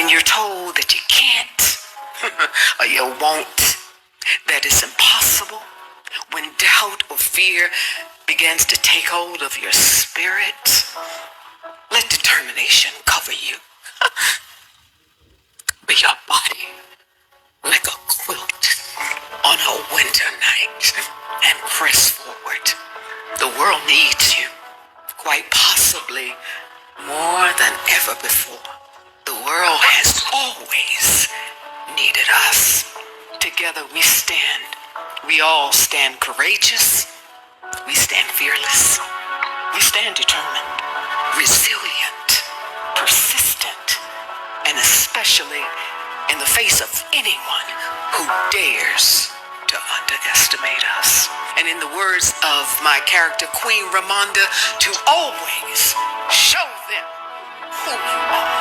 when you're told that you can't or you won't, that it's impossible, when doubt or fear begins to take hold of your spirit, let determination cover you. Be your body like a quilt on a winter night and press forward. The world needs you, quite possibly more than ever before. The world has always needed us. Together we stand. We all stand courageous. We stand fearless. We stand determined, resilient, persistent, and especially in the face of anyone who dares to underestimate us. And in the words of my character, Queen Ramonda, to always show them who you are.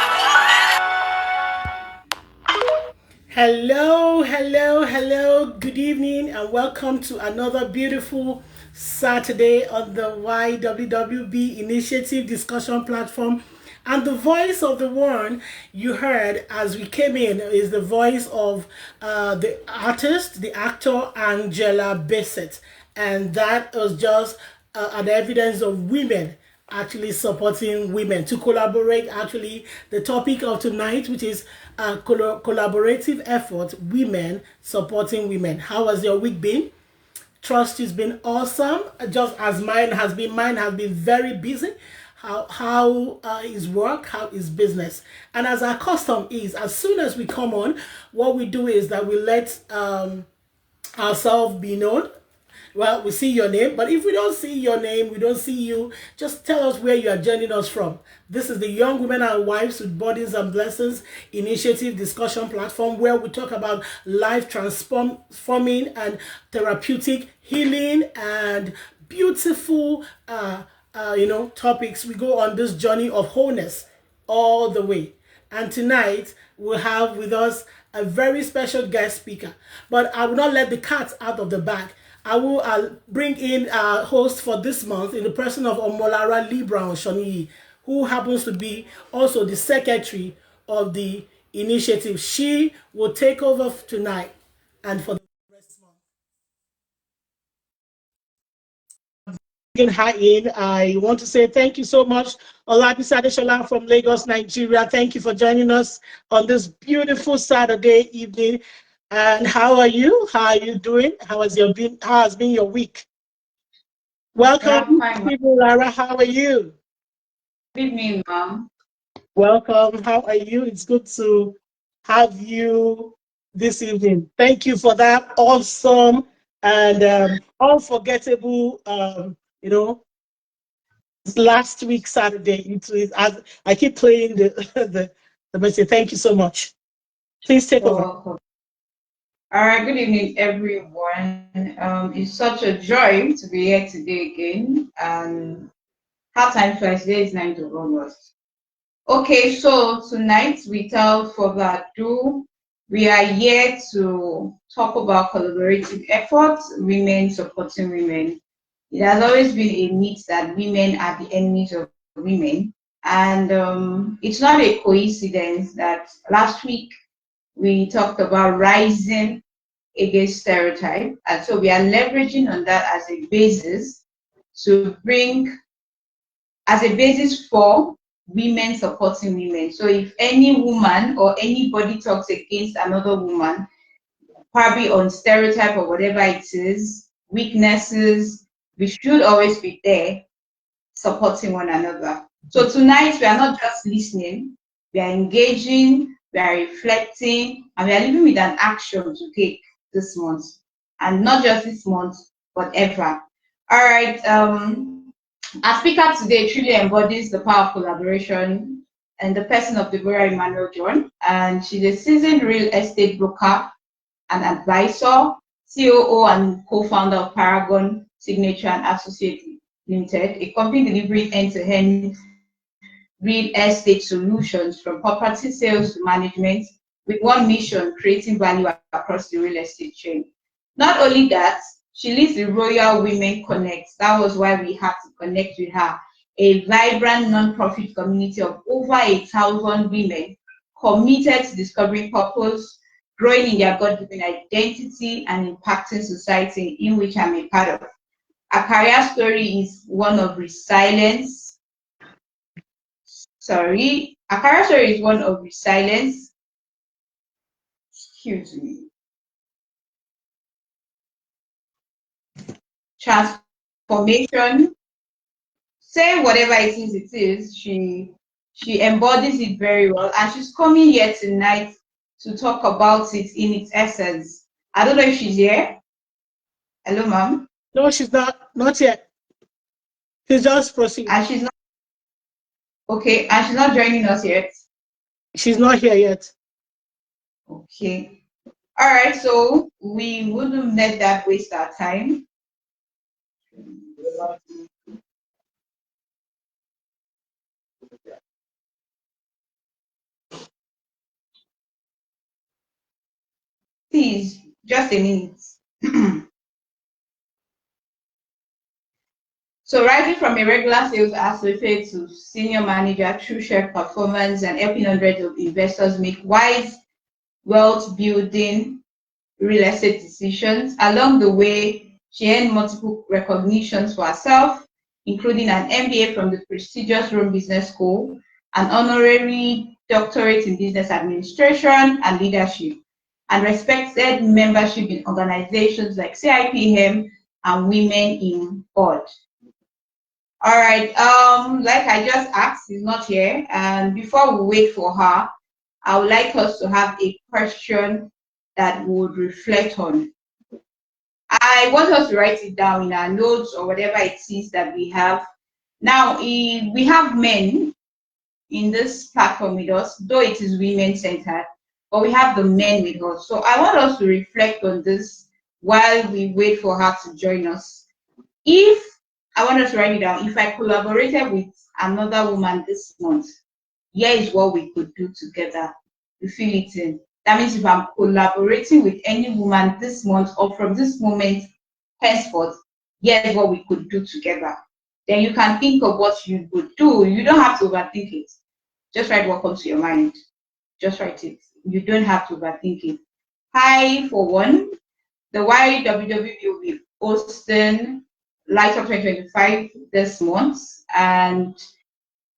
Hello, hello, hello. Good evening and welcome to another beautiful Saturday on the Y.W.W.B initiative discussion platform. And the voice of the one you heard as we came in is the voice of the artist, the actor Angela Bassett. And that was just an evidence of women actually supporting women to collaborate. Actually, the topic of tonight, which is collaborative effort, women supporting women. How has your week been? Trust has been awesome, just as mine has been. Mine has been very busy. How is work? How is business? And as our custom is, as soon as we come on, what we do is that we let ourselves be known. Well, we see your name, but if we don't see your name, we don't see you, just tell us where you are joining us from. This is the Young Women and Wives with Burdens and Blessings initiative discussion platform where we talk about life transforming and therapeutic healing and beautiful topics. We go on this journey of wholeness all the way. And tonight we'll have with us a very special guest speaker. But I will not let the cat out of the bag. I will bring in our host for this month in the person of Omolara Lee Brown Shoniyi, who happens to be also the secretary of the initiative. She will take over tonight and for the rest month. I want to say thank you so much, Olabisi Adeshola from Lagos, Nigeria. Thank you for joining us on this beautiful Saturday evening. And how are you? How are you doing? How has been your week? Welcome, Lara. How are you? Good evening, Mom. Welcome. How are you? It's good to have you this evening. Thank you for that awesome and unforgettable, last week Saturday. I keep playing the message. Thank you so much. Please take over. Welcome. All right, good evening, everyone. It's such a joy to be here today again. How time flies, today is 9th of August. Okay, so tonight, without further ado, we are here to talk about collaborative efforts, women supporting women. It has always been a myth that women are the enemies of women. And it's not a coincidence that last week we talked about rising against stereotype. And so we are leveraging on that as a basis for women supporting women. So if any woman or anybody talks against another woman, probably on stereotype or whatever it is, weaknesses, we should always be there supporting one another. So tonight we are not just listening, we are engaging, we are reflecting, and we are living with an action to take this month. And not just this month, but ever. All right. Our speaker today truly embodies the power of collaboration and the person of Deborah Emmanuel-John. And she's a seasoned real estate broker and advisor, COO and co-founder of Paragon Signature and Associates Limited, a company delivering end-to-end real estate solutions from property sales to management, with one mission: creating value across the real estate chain. Not only that, she leads the Royal Women Connect. That was why we had to connect with her, a vibrant non-profit community of over 1,000 women committed to discovering purpose, growing in their God-given identity, and impacting society in which I'm a part of. A career story is one of resilience. A career story is one of resilience. Excuse me. Transformation. Say whatever it is, she embodies it very well, and she's coming here tonight to talk about it in its essence. I don't know if she's here. Hello, ma'am. No, she's not yet. She's just proceed. And she's not okay, and she's not joining us yet. She's not here yet. Okay. All right, so we wouldn't let that waste our time. Please, just a minute. So rising from a regular sales associate to senior manager through shared performance and helping hundreds of investors make wise wealth building real estate decisions. Along the way, she earned multiple recognitions for herself, including an MBA from the prestigious Rome Business School, an honorary doctorate in business administration and leadership, and respected membership in organizations like CIPM and Women in Board. All right, like I just asked, she's not here. And before we wait for her, I would like us to have a question that we would reflect on. I want us to write it down in our notes or whatever it is that we have. Now, we have men in this platform with us, though it is women-centered, but we have the men with us. So I want us to reflect on this while we wait for her to join us. If I want us to write it down, if I collaborated with another woman this month, here is what we could do together. You feel it in. That means if I'm collaborating with any woman this month or from this moment henceforth, here's what we could do together. Then you can think of what you would do. You don't have to overthink it. Just write what comes to your mind. Just write it. You don't have to overthink it. Hi, for one, the Y.W.W.B will be hosting Light Up 2025 this month, and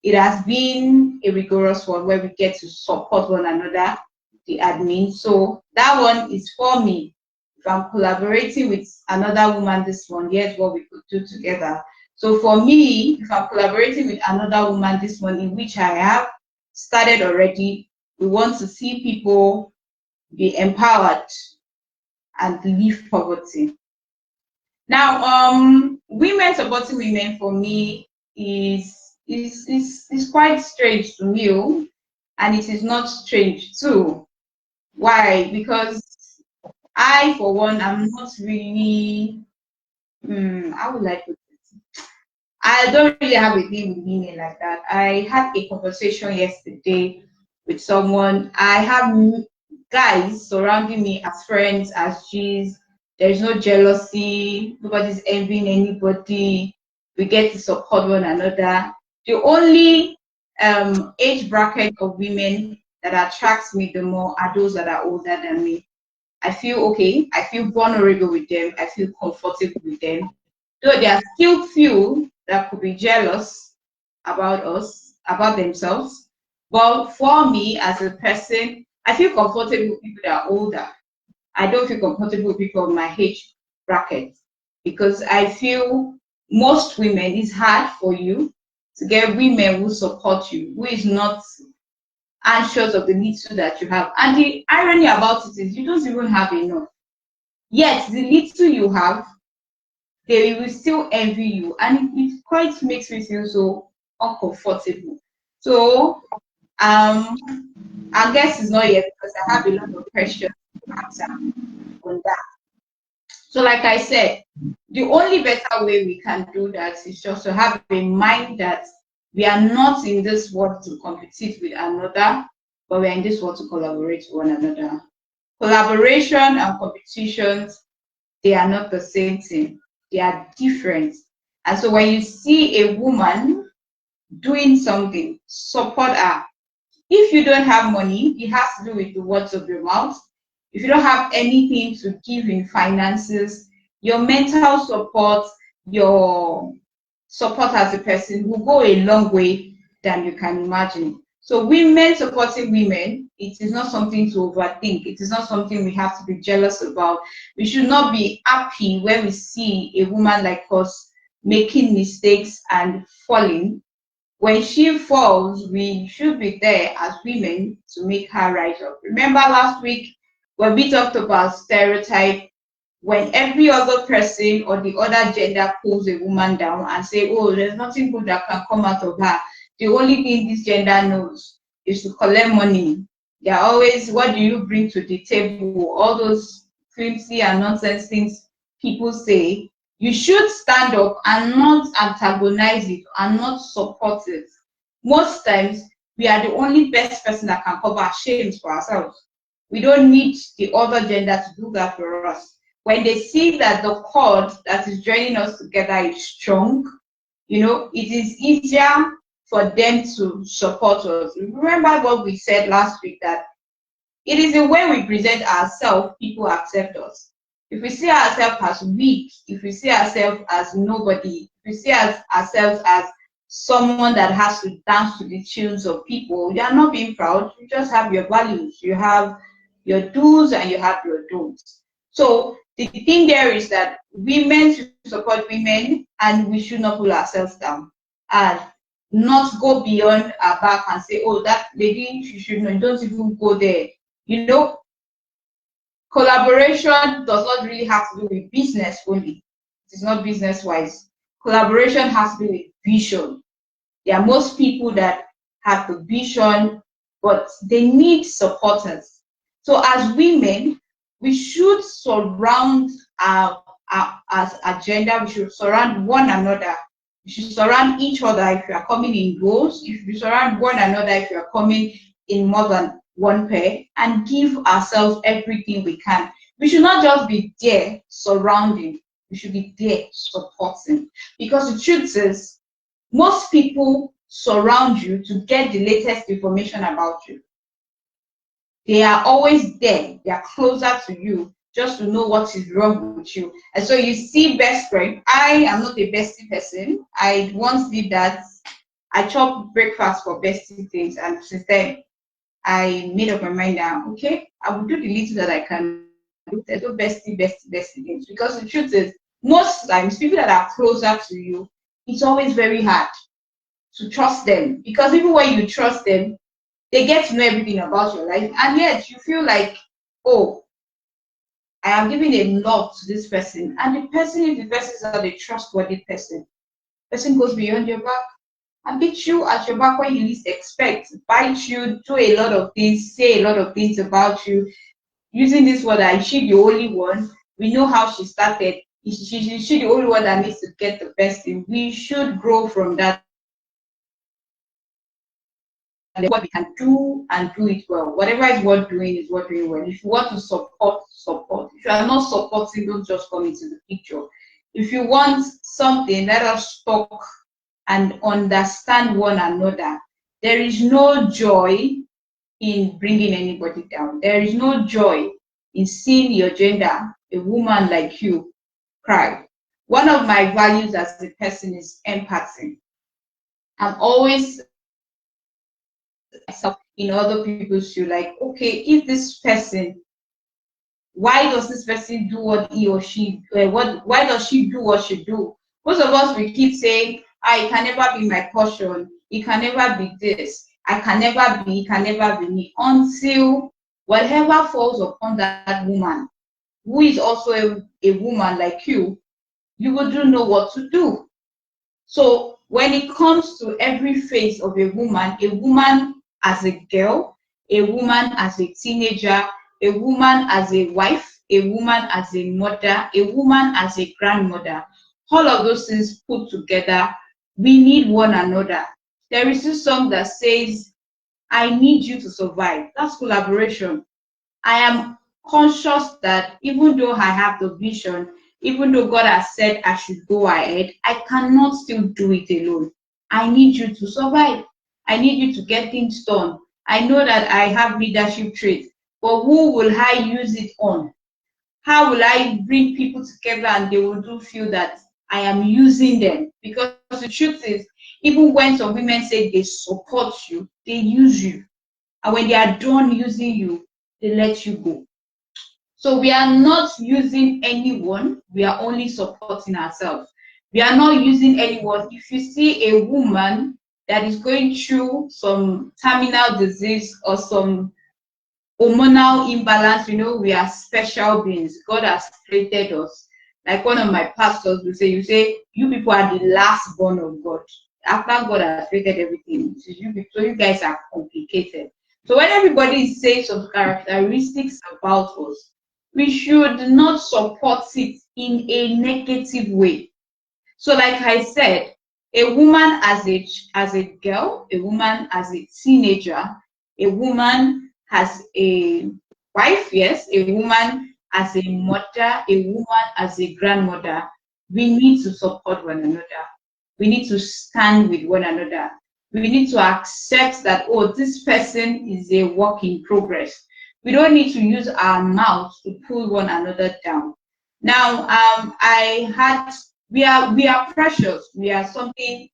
it has been a rigorous one where we get to support one another, the admin. So that one is for me. If I'm collaborating with another woman this one, here's what we could do together. So for me, if I'm collaborating with another woman this one, in which I have started already, we want to see people be empowered and leave poverty. Now, women supporting women for me is quite strange to me, and it is not strange too. Why? Because I, for one, am not really. How would I put it? I don't really have a thing with women like that. I had a conversation yesterday with someone. I have guys surrounding me as friends, as G's. There's no jealousy. Nobody's envying anybody. We get to support one another. The only age bracket of women that attracts me the more are those that are older than me. I feel okay. I feel vulnerable with them. I feel comfortable with them. Though there are still few that could be jealous about us, about themselves. But for me as a person, I feel comfortable with people that are older. I don't feel comfortable with people of my age bracket because I feel most women, it's hard for you to get women who support you, who is not anxious of the little that you have. And the irony about it is you don't even have enough. Yet the little you have, they will still envy you, and it quite makes me feel so uncomfortable. So I guess it's not yet because I have a lot of questions to answer on that. So like I said, the only better way we can do that is just to have in mind that we are not in this world to compete with another, but we are in this world to collaborate with one another. Collaboration and competitions, they are not the same thing. They are different. And so when you see a woman doing something, support her. If you don't have money, it has to do with the words of your mouth. If you don't have anything to give in finances, your mental support, your support as a person will go a long way than you can imagine. So women supporting women, it is not something to overthink. It is not something we have to be jealous about. We should not be happy when we see a woman like us making mistakes and falling. When she falls, we should be there as women to make her rise up. Remember last week when we talked about stereotype, when every other person or the other gender pulls a woman down and say, oh, there's nothing good that can come out of her. The only thing this gender knows is to collect money. They're always, what do you bring to the table? All those flimsy and nonsense things people say. You should stand up and not antagonize it and not support it. Most times, we are the only best person that can cover our shames for ourselves. We don't need the other gender to do that for us. When they see that the cord that is joining us together is strong, it is easier for them to support us. Remember what we said last week, that it is the way we present ourselves, people accept us. If we see ourselves as weak, if we see ourselves as nobody, if we see ourselves as someone that has to dance to the tunes of people, you are not being proud. You just have your values. You have your do's and you have your don'ts. So the thing there is that women should support women, and we should not pull ourselves down and not go beyond our back and say, oh, that lady, she should know. Don't even go there. Collaboration does not really have to do with business only. It is not business wise. Collaboration has to do with vision. There are most people that have the vision, but they need supporters. So as women, we should surround as agenda. We should surround one another. We should surround each other if you are coming in rows. If we surround one another, if you are coming in more than one pair, and give ourselves everything we can. We should not just be there surrounding. We should be there supporting. Because the truth is, most people surround you to get the latest information about you. They are always there. They are closer to you just to know what is wrong with you. And so you see best friend. I am not a bestie person. I once did that. I chopped breakfast for bestie things, and since then I made up my mind now, okay, I will do the little that I can do. There's no bestie things. Because the truth is, most times people that are closer to you, it's always very hard to trust them, because even when you trust them, they get to know everything about your life, and yet you feel like, oh, I am giving a lot to this person, and the person, if the person is not a trustworthy person goes beyond your back and beat you at your back when you least expect, bite you, do a lot of things, say a lot of things about you, using this word that is she the only one? We know how she started. Is she the only one that needs to get the best thing? We should grow from that. What we can do and do it well. Whatever is worth doing is worth doing well. If you want to support. If you are not supporting, don't just come into the picture. If you want something, let us talk and understand one another. There is no joy in bringing anybody down. There is no joy in seeing your gender, a woman like you, cry. One of my values as a person is empathy. I'm always in other people's shoes, like, okay, if this person, why does this person do what he or she, why does she do what she do? Most of us, we keep saying, it can never be my portion, it can never be this, it can never be me, until whatever falls upon that woman, who is also a woman like you wouldn't know what to do. So when it comes to every phase of a woman as a girl, a woman as a teenager, a woman as a wife, a woman as a mother, a woman as a grandmother, all of those things put together, we need one another. There is this song that says, I need you to survive. That's collaboration. I am conscious that even though I have the vision, even though God has said I should go ahead, I cannot still do it alone. I need you to survive. I need you to get things done. I know that I have leadership traits, but who will I use it on? How will I bring people together and they will do feel that I am using them? Because the truth is, even when some women say they support you, they use you. And when they are done using you, they let you go. So we are not using anyone, we are only supporting ourselves. We are not using anyone. If you see a woman that is going through some terminal disease or some hormonal imbalance, we are special beings. God has created us. Like one of my pastors will say, you people are the last born of God. After God has created everything, so you guys are complicated. So when everybody is saying some characteristics about us, we should not support it in a negative way. So like I said, a woman as a girl, a woman as a teenager, a woman as a wife, yes, a woman as a mother, a woman as a grandmother, we need to support one another. We need to stand with one another. We need to accept that, oh, this person is a work in progress. We don't need to use our mouths to pull one another down. Now, we are precious. We are something.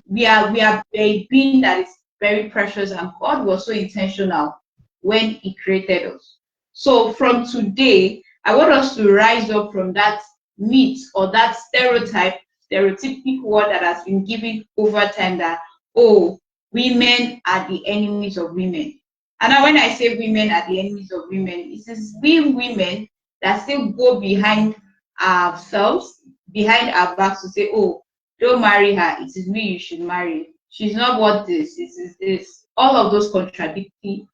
We are a being that is very precious, and God was so intentional when He created us. So from today, I want us to rise up from that myth or that stereotypical word that has been given over time that, oh, women are the enemies of women. And now when I say women are the enemies of women, it is we women that still go behind ourselves, behind our backs to say, oh, don't marry her, it is me you should marry. She's not what this, it is this. All of those contradicting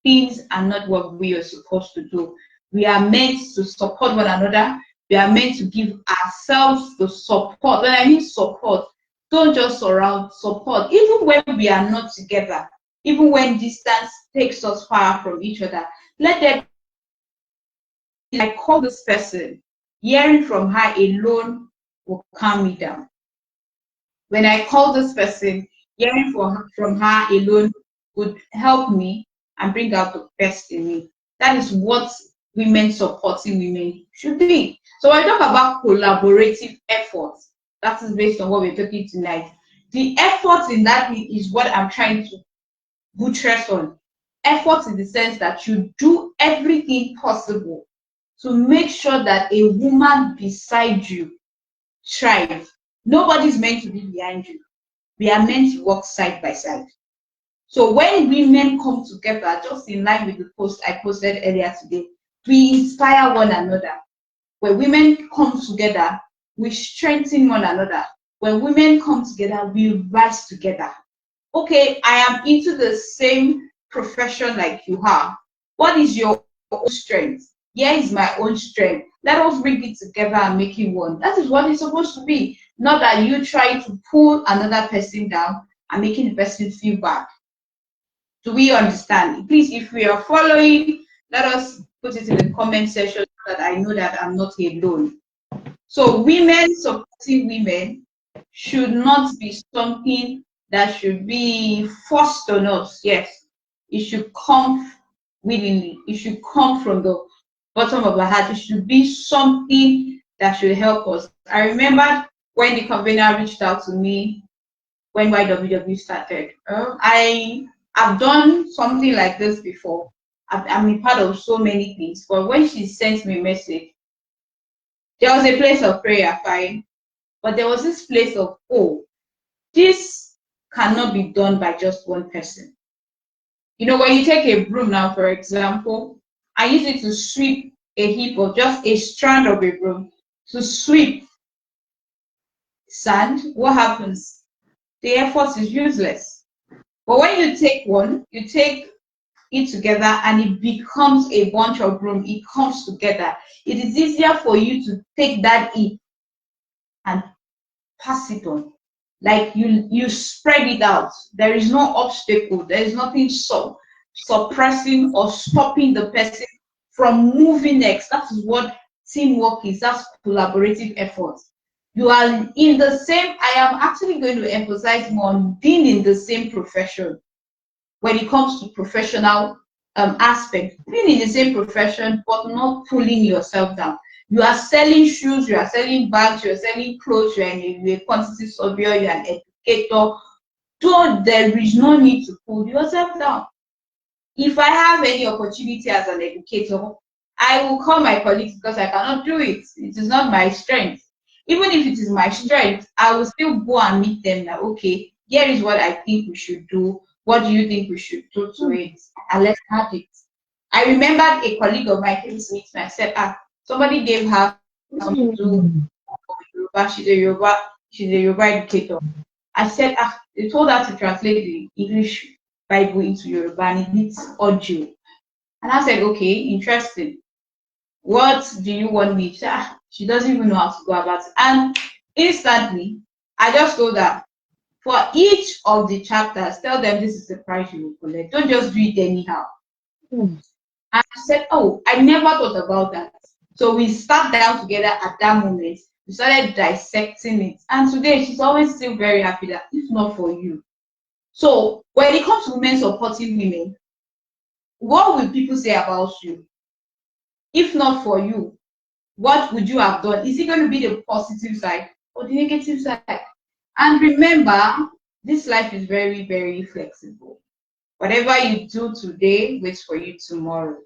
things are not what we are supposed to do. We are meant to support one another. We are meant to give ourselves the support. When I mean support, don't just surround, support. Even when we are not together, even when distance takes us far from each other, let them, I call this person, hearing from her alone will calm me down. When I call this person, hearing from her alone would help me and bring out the best in me. That is what women supporting women should be. So when I talk about collaborative efforts, that is based on what we're talking tonight. The effort in that is what I'm trying to buttress on. Effort in the sense that you do everything possible to make sure that a woman beside you thrives. Nobody's meant to be behind you. We are meant to work side by side. So when women come together, just in line with the post I posted earlier today, we inspire one another. When women come together, we strengthen one another. When women come together, we rise together. Okay, I am into the same profession like you are. What is your own strength? Here is my own strength. Let us bring it together and make it one. That is what it's supposed to be. Not that you try to pull another person down and making the person feel bad. Do we understand? Please, if we are following, let us put it in the comment section so that I know that I'm not alone. So women supporting women should not be something that should be forced on us. Yes, it should come willingly. It should come from the bottom of our heart. It should be something that should help us. I remember when the convener reached out to me when Y.W.W.B started. I have done something like this before. I'm a part of so many things. But when she sent me a message, there was a place of prayer, fine. But there was this place of, oh, this cannot be done by just one person. When you take a broom now, for example, I use it to sweep a heap of just a strand of a broom to sweep sand. What happens? The effort is useless. But when you take one, you take it together and it becomes a bunch of broom. It comes together. It is easier for you to take that heap and pass it on. Like you spread it out. There is no obstacle. There is nothing suppressing or stopping the person from moving next. That is what teamwork is. That's collaborative effort. You are in the same, I am actually going to emphasize more on being in the same profession. when it comes to professional aspect, being in the same profession but not pulling yourself down. You are selling shoes, you are selling bags, you are selling clothes, you are a quantity surveyor, you are an educator. So there is no need to pull yourself down. If I have any opportunity as an educator, I will call my colleagues because I cannot do it. It is not my strength. Even if it is my strength, I will still go and meet them now. Okay, here is what I think we should do. What do you think we should do to it? And let's have it. I remembered a colleague of mine came to meet me and said, somebody gave her to do Yoruba. She's a Yoruba educator. I said, they told her to translate the English Bible into Yoruba and it needs audio. And I said, okay, interesting. What do you want me to? She doesn't even know how to go about it. And instantly, I just told her, for each of the chapters, tell them this is the price you will collect. Don't just do it anyhow. And I said, oh, I never thought about that. So we sat down together at that moment. We started dissecting it. And today, she's always still very happy that if not for you. So when it comes to women supporting women, what will people say about you? If not for you, what would you have done? Is it going to be the positive side or the negative side? And remember, this life is very, very flexible. Whatever you do today waits for you tomorrow.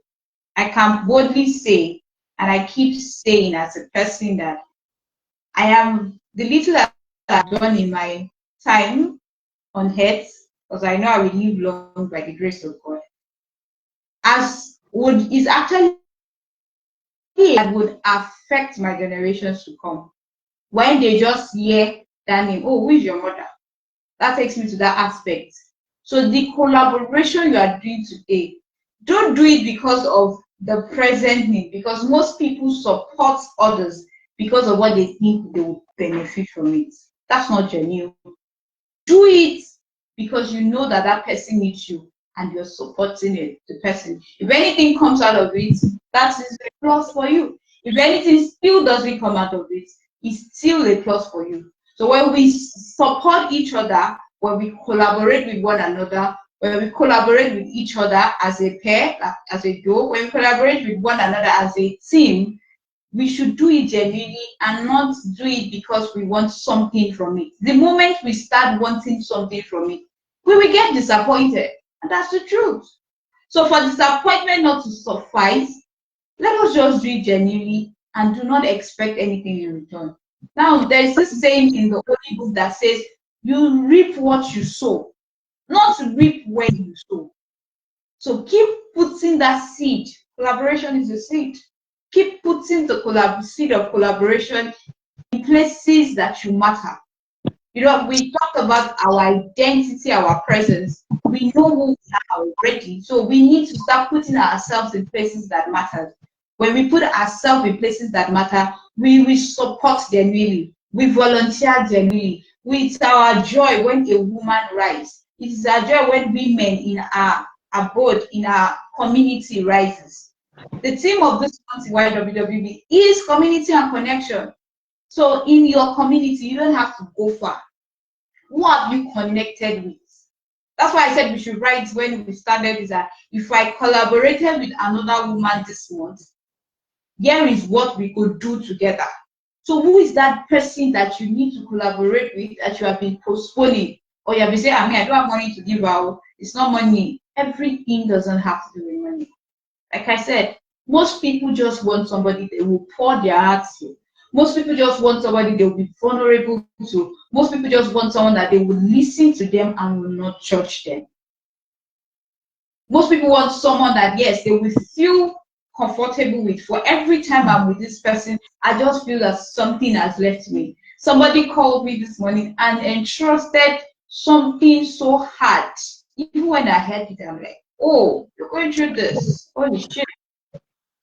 I can boldly say, and I keep saying as a person, that I am the little that I've done in my time on earth, because I know I will live long by the grace of God, as would is actually that would affect my generations to come. When they just hear that name, oh, who is your mother? That takes me to that aspect. So the collaboration you are doing today, don't do it because of the present need, because most people support others because of what they think they will benefit from it. That's not genuine. Do it because you know that that person needs you and you're supporting it, the person. If anything comes out of it, that is a plus for you. If anything still doesn't come out of it, it's still a plus for you. So when we support each other, when we collaborate with one another, when we collaborate with each other as a pair, as a duo, when we collaborate with one another as a team, we should do it genuinely and not do it because we want something from it. The moment we start wanting something from it, we will get disappointed. And that's the truth. So for disappointment not to suffice, let us just do it genuinely and do not expect anything in return. Now, there's this saying in the Holy Book that says, you reap what you sow, not reap when you sow. So keep putting that seed. Collaboration is a seed. Keep putting the seed of collaboration in places that should matter. You know, we talked about our identity, our presence. We know who we are already. So we need to start putting ourselves in places that matter. When we put ourselves in places that matter, we will support genuinely. We volunteer genuinely. It's our joy when a woman rises. It is our joy when women in our abode, in our community rises. The theme of this month Y.W.W.B is community and connection. So in your community, you don't have to go far. Who have you connected with? That's why I said we should write when we started is that if I collaborated with another woman this month, here is what we could do together. So who is that person that you need to collaborate with that you have been postponing? Or you have been saying, I don't have money to give out. It's not money. Everything doesn't have to do with money. Like I said, most people just want somebody they will pour their hearts to. Most people just want somebody they will be vulnerable to. Most people just want someone that they will listen to them and will not judge them. Most people want someone that, yes, they will feel comfortable with. For every time I'm with this person, I just feel that something has left me. Somebody called me this morning and entrusted something so hard. Even when I heard it, I'm like, oh, you're going through this. Holy shit.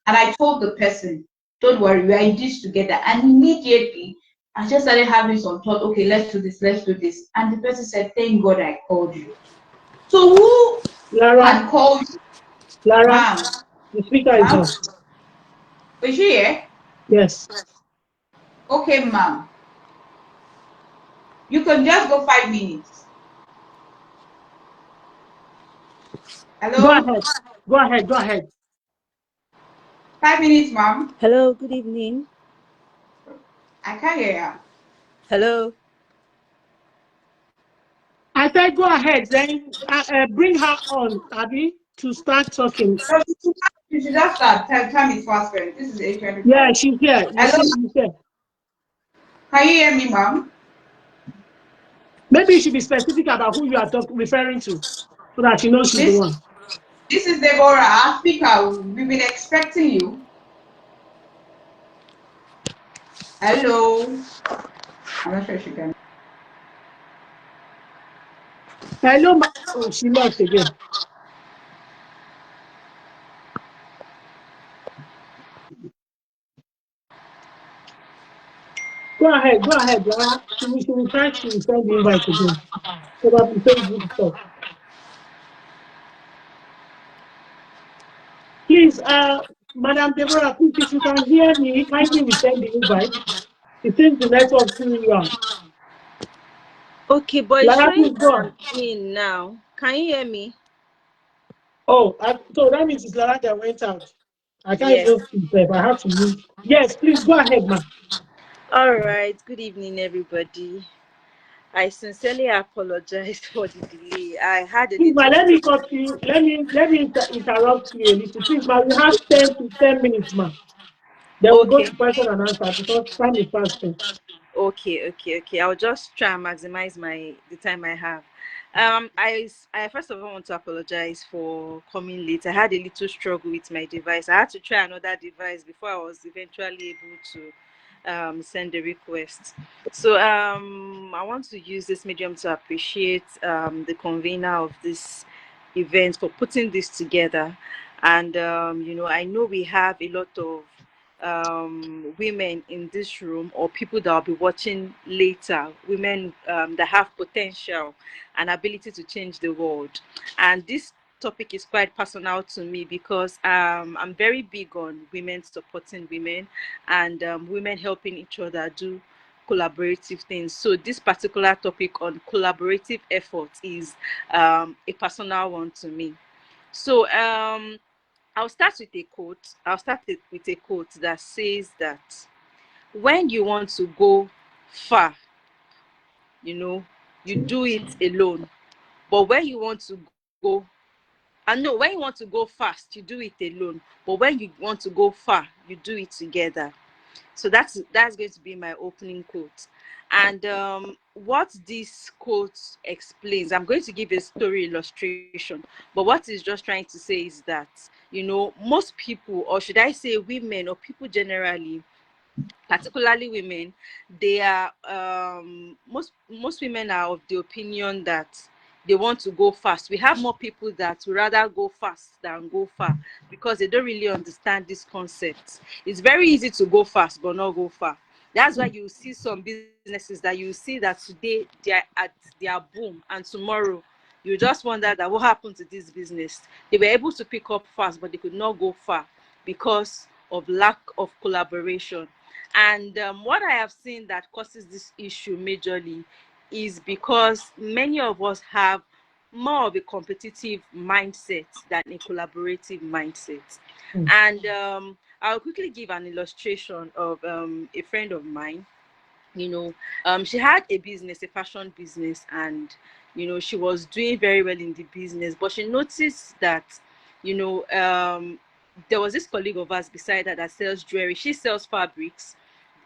And I told the person, don't worry, we are in this together. And immediately, I just started having some thought, okay, let's do this, let's do this. And the person said, thank God I called you. So who had called you? Lara, Ma'am. the speaker is Ma'am? on. Is she here? Yes. Okay, ma'am. You can just go 5 minutes. Go Hello? ahead. Go ahead. Go ahead. 5 minutes, ma'am. Hello, good evening. I can't hear you. Hello. I said go ahead. Then bring her on, Abby, to start talking. So you should just start. Time is fast spent. This is Yeah, 8:25. she's here. You Hello? see, you here. Can you hear me, ma'am? Maybe you should be specific about who you are referring to, so that she knows she's the This one. this is Deborah, our speaker. We've been expecting you. Hello? I'm not sure she can. Hello, oh, she left again. Go ahead, Lara. She will try to send the invite again. Probably Facebook stuff. Please, Madam Deborah, please, if you can hear me, kindly resend the invite. It seems the network too young. Okay, but it's Lara, showing please go that on. I'm in now. Can you hear me? Oh, so that means it's Lara that went out. I can't Yes. even see if I have to move. Yes, please go ahead, ma'am. All right. Good evening, everybody. I sincerely apologize for the delay. I had a Please, ma, little let me stroke. cut you. Let me interrupt you a little. Please, ma, we have 10 minutes, ma. Then we'll go Okay. to question and answer because time is passing. Okay. I'll just try and maximize the time I have. I first of all want to apologize for coming late. I had a little struggle with my device. I had to try another device before I was eventually able to send a request. So I want to use this medium to appreciate the convener of this event for putting this together. And I know we have a lot of women in this room or people that will be watching later, women that have potential and ability to change the world. And this topic is quite personal to me because I'm very big on women supporting women and women helping each other do collaborative things. So this particular topic on collaborative efforts is a personal one to me. So I'll start with a quote. I'll start with a quote that says that when you want to go far, you know, you do it alone. But when you want to go, and no, when you want to go fast, you do it alone. But when you want to go far, you do it together. So that's going to be my opening quote. And what this quote explains, I'm going to give a story illustration, but what it's just trying to say is that, most people, or should I say women or people generally, particularly women, they are most women are of the opinion that they want to go fast. We have more people that would rather go fast than go far because they don't really understand this concept. It's very easy to go fast but not go far. That's why you see some businesses that you see that today they are at their boom and tomorrow you just wonder that what happened to this business. They were able to pick up fast but they could not go far because of lack of collaboration. And what I have seen that causes this issue majorly is because many of us have more of a competitive mindset than a collaborative mindset. Hmm. And I'll quickly give an illustration of a friend of mine. She had a business, a fashion business, and she was doing very well in the business. But she noticed that, you know, um, there was this colleague of ours beside her that sells jewelry. She sells fabrics.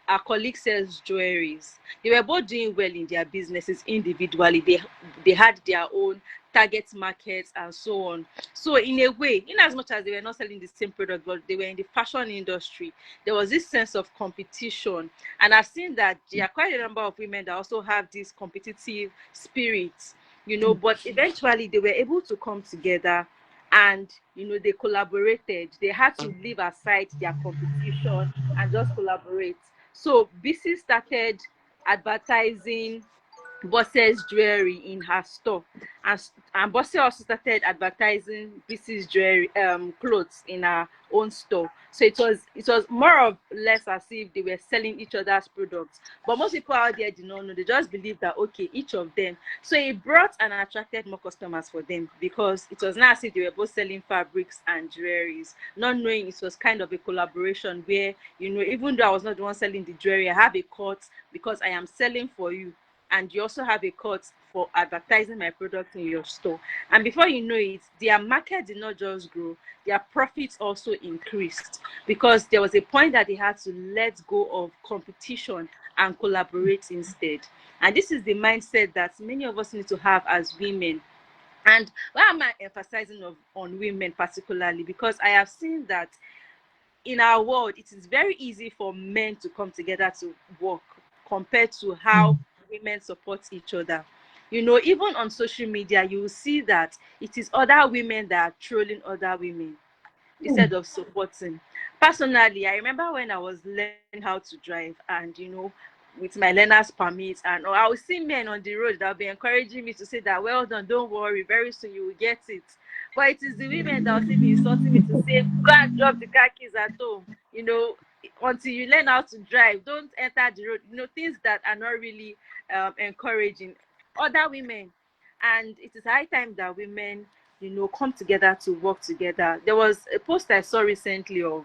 Our colleague sells jewelries. They were both doing well in their businesses individually. They had their own target markets and so on. So in a way, in as much as they were not selling the same product, but they were in the fashion industry, there was this sense of competition. And I've seen that there are quite a number of women that also have this competitive spirit, but eventually they were able to come together and they collaborated. They had to leave aside their competition and just collaborate. So BC started advertising Bosse's jewelry in her store, and Bosse also started advertising Bosse's jewelry clothes in her own store. So it was more or less as if they were selling each other's products. But most people out there did not know. They just believed that okay, each of them. So it brought and attracted more customers for them because it was not as if they were both selling fabrics and jewelries, not knowing it was kind of a collaboration where, even though I was not the one selling the jewelry, I have a cut because I am selling for you, and you also have a cut for advertising my product in your store. And before you know it, their market did not just grow, their profits also increased because there was a point that they had to let go of competition and collaborate instead. And this is the mindset that many of us need to have as women. And why am I emphasizing on women particularly? Because I have seen that in our world, it is very easy for men to come together to work compared to how women support each other. Even on social media, you will see that it is other women that are trolling other women instead of supporting. Personally, I remember when I was learning how to drive, and with my learner's permit, and I would see men on the road that will be encouraging me to say that, well done, don't worry, very soon you will get it. But it is the women that will still be insulting me to say, go and drop the car keys at home, until you learn how to drive, don't enter the road, things that are not really encouraging other women. And it is high time that women come together to work together. There was a post I saw recently of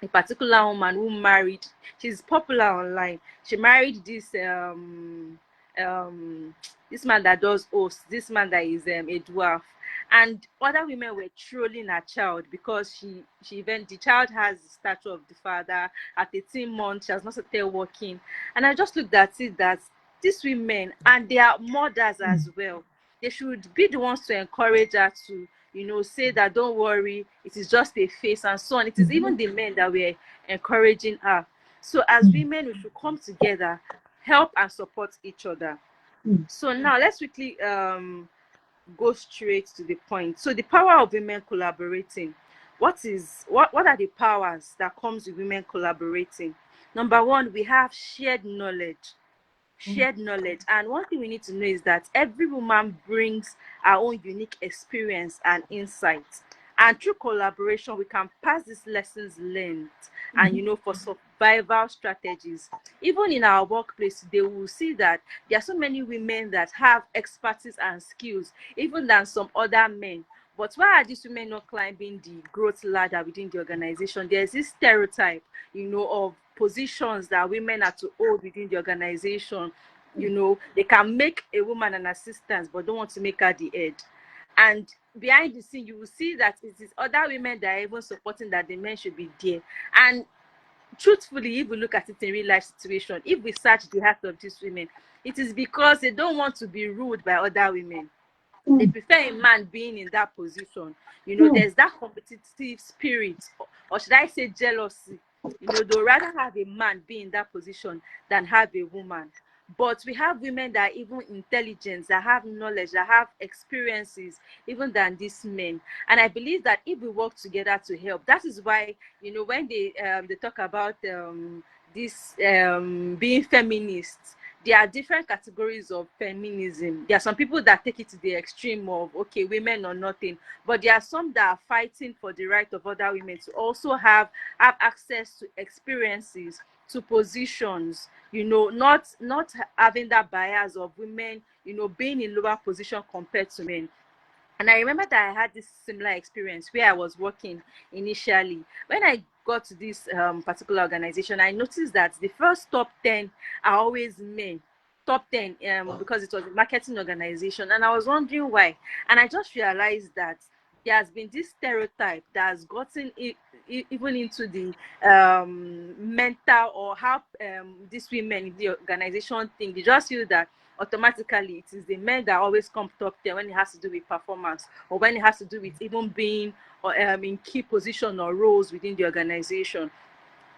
a particular woman who married. She's popular online. She married um this man that does host, this man that is a dwarf. And other women were trolling her child because she even the child has the stature of the father. At 18 months, she has not started working. And I just looked at it that these women, and they are mothers as well, they should be the ones to encourage her to say that don't worry, it is just a phase and so on. It is even the men that were encouraging her. So as women, we should come together, help and support each other. So now let's quickly go straight to the point. So the power of women collaborating. What are the powers that comes with women collaborating? Number one, we have shared knowledge. And one thing we need to know is that every woman brings our own unique experience and insights. And through collaboration, we can pass these lessons learned and, for survival strategies. Even in our workplace, they will see that there are so many women that have expertise and skills, even than some other men. But why are these women not climbing the growth ladder within the organization? There's this stereotype, of positions that women are to hold within the organization. They can make a woman an assistant, but don't want to make her the head. And behind the scene, you will see that it is other women that are even supporting that the men should be there. And truthfully, if we look at it in real life situation, if we search the heart of these women, it is because they don't want to be ruled by other women. They prefer a man being in that position. There's that competitive spirit, or should I say jealousy. They'd rather have a man be in that position than have a woman. But we have women that are even intelligent, that have knowledge, that have experiences, even than these men. And I believe that if we work together to help, that is why, when they talk about this being feminists, there are different categories of feminism. There are some people that take it to the extreme of, okay, women or nothing. But there are some that are fighting for the right of other women to also have access to experiences, to positions, not having that bias of women, being in lower position compared to men. And I remember that I had this similar experience where I was working initially. When I got to this particular organization, I noticed that the first top 10 are always men. Top 10, because it was a marketing organization. And I was wondering why. And I just realized that there has been this stereotype that has gotten even into the mental, or how these women in the organization think. They just feel that automatically it is the men that always come top there when it has to do with performance, or when it has to do with even being or in key position or roles within the organization.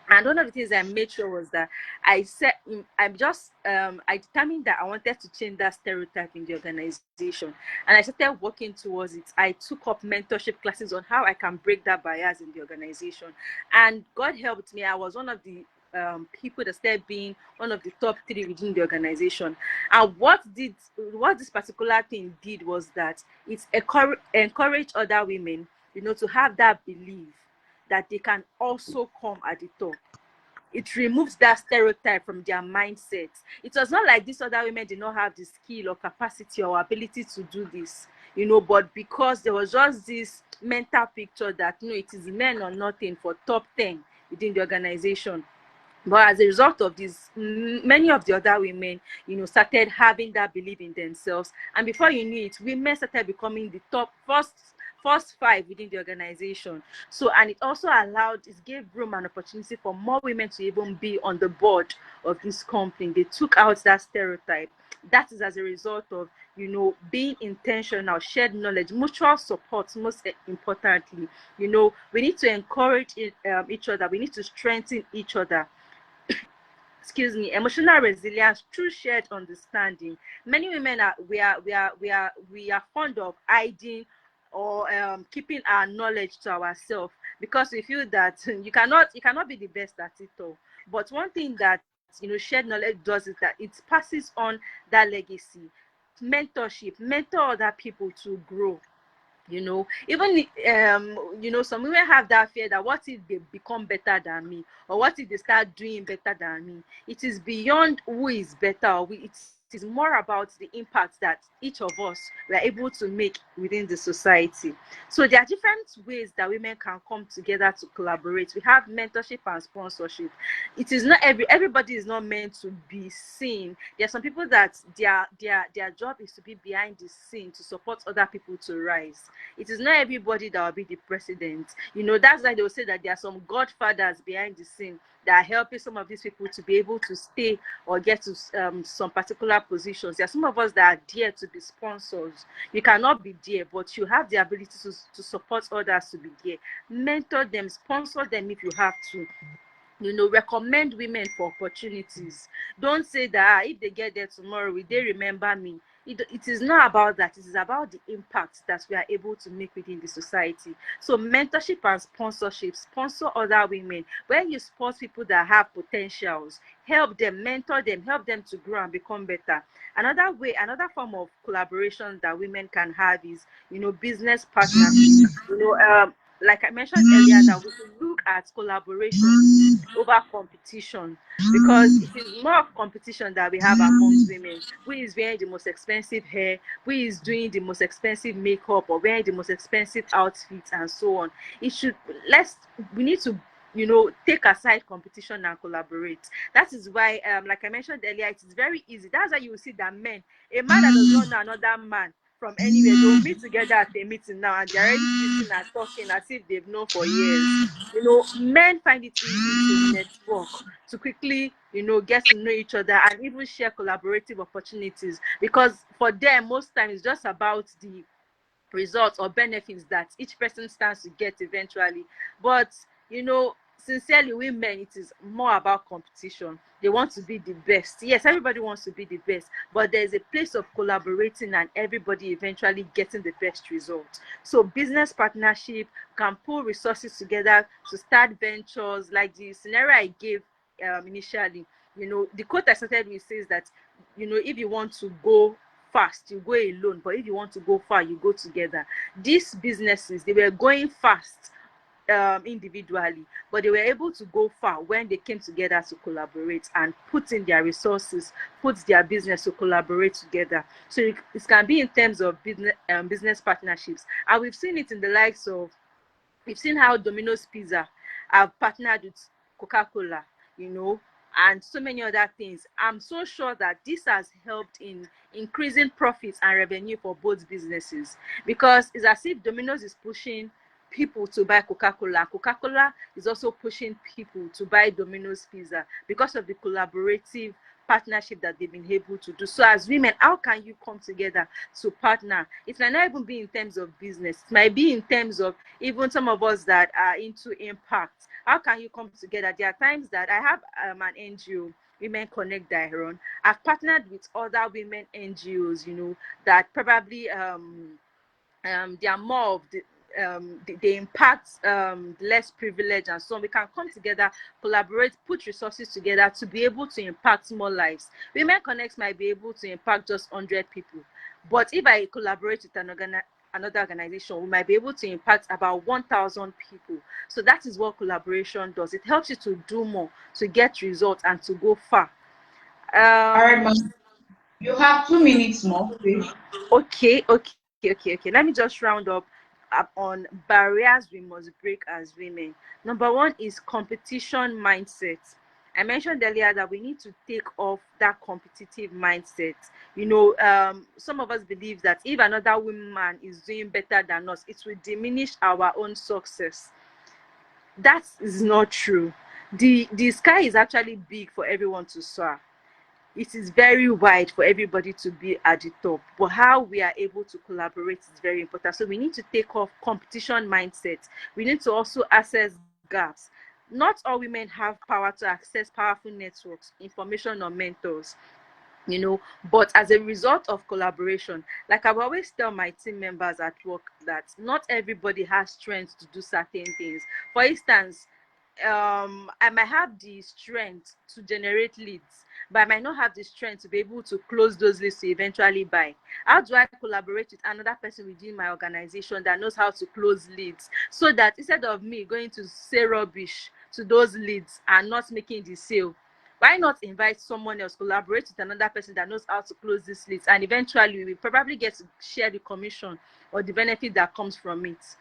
And one of the things I made sure was that I determined that I wanted to change that stereotype in the organization, and I started working towards it. I took up mentorship classes on how I can break that bias in the organization, and God helped me. I was one of the people that started being one of the top 3 within the organization. And what this particular thing did was that it encouraged other women, to have that belief that they can also come at the top. It removes that stereotype from their mindset. It was not like these other women did not have the skill or capacity or ability to do this, but because there was just this mental picture that it is men or nothing for top 10 within the organization. But as a result of this, many of the other women, started having that belief in themselves. And before you knew it, women started becoming the top first 5 within the organization. So, and it gave room and opportunity for more women to even be on the board of this company. They took out that stereotype. That is as a result of, being intentional, shared knowledge, mutual support, most importantly. We need to encourage each other. We need to strengthen each other. Emotional resilience through shared understanding. Many women we are fond of hiding or keeping our knowledge to ourselves, because we feel that you cannot be the best at it all. But one thing that shared knowledge does is that it passes on that legacy. Mentorship, mentor other people to grow. Even some women have that fear that what if they become better than me, or what if they start doing better than me. It is beyond who is better, or it is more about the impact that each of us were able to make within the society. So there are different ways that women can come together to collaborate. We have mentorship and sponsorship. It is not everybody is not meant to be seen. There are some people that their job is to be behind the scene to support other people to rise. It is not everybody that will be the president. That's why they will say that there are some godfathers behind the scene that are helping some of these people to be able to stay or get to some particular positions. There are some of us that are there to be sponsors. You cannot be there, but you have the ability to support others to be there. Mentor them, sponsor them if you have to. Recommend women for opportunities. Don't say that if they get there tomorrow, will they remember me? It is not about that. It is about the impact that we are able to make within the society. So mentorship and sponsorship, sponsor other women. When you support people that have potentials, help them, mentor them, help them to grow and become better. Another form of collaboration that women can have is, business partnership. Like I mentioned earlier, that we should look at collaborations over competition, because it is more of competition that we have amongst women. Who is wearing the most expensive hair, who is doing the most expensive makeup, or wearing the most expensive outfits, and so on. We need to take aside competition and collaborate. That is why, like I mentioned earlier, it is very easy. That's why you will see that a man that does not know another man from anywhere, they'll meet together at a meeting now, and they're already gisting and talking as if they've known for years. Men find it easy to network, to quickly get to know each other, and even share collaborative opportunities, because for them most times it's just about the results or benefits that each person stands to get eventually. But sincerely, women, it is more about competition. They want to be the best. Yes, everybody wants to be the best, but there's a place of collaborating and everybody eventually getting the best result. So business partnership can pull resources together to start ventures, like the scenario I gave initially. The quote I started with says that if you want to go fast, you go alone, but if you want to go far, you go together. These businesses, they were going fast individually, but they were able to go far when they came together to collaborate and put in their resources, put their business to collaborate together. So it can be in terms of business partnerships, and we've seen how Domino's Pizza have partnered with Coca-Cola, and so many other things. I'm so sure that this has helped in increasing profits and revenue for both businesses, because it's as if Domino's is pushing people to buy Coca-Cola. Coca-Cola is also pushing people to buy Domino's Pizza because of the collaborative partnership that they've been able to do. So as women, how can you come together to partner? It might not even be in terms of business. It might be in terms of even some of us that are into impact. How can you come together? There are times that I have an NGO, Women Connect Dairon. I've partnered with other women NGOs, that probably they are more of the they impact less privileged and so on. We can come together, collaborate, put resources together to be able to impact more lives. Women Connects might be able to impact just 100 people, but if I collaborate with another organization, we might be able to impact about 1,000 people. So that is what collaboration does. It helps you to do more, to get results, and to go far. All right, Um, ma'am. You have 2 minutes more, please. okay. Let me just round up on barriers we must break as women. Number one is competition mindset. I mentioned earlier that we need to take off that competitive mindset. Some of us believe that if another woman is doing better than us, it will diminish our own success. That is not true. The sky is actually big for everyone to soar. It is very wide for everybody to be at the top, but how we are able to collaborate is very important. So we need to take off competition mindset. We need to also assess gaps. Not all women have power to access powerful networks, information, or mentors, but as a result of collaboration, like I always tell my team members at work, that not everybody has strength to do certain things. For instance, I might have the strength to generate leads, but I might not have the strength to be able to close those leads to eventually buy. How do I collaborate with another person within my organization that knows how to close leads, so that instead of me going to say rubbish to those leads and not making the sale, why not invite someone else, collaborate with another person that knows how to close these leads, and eventually we will probably get to share the commission or the benefit that comes from it.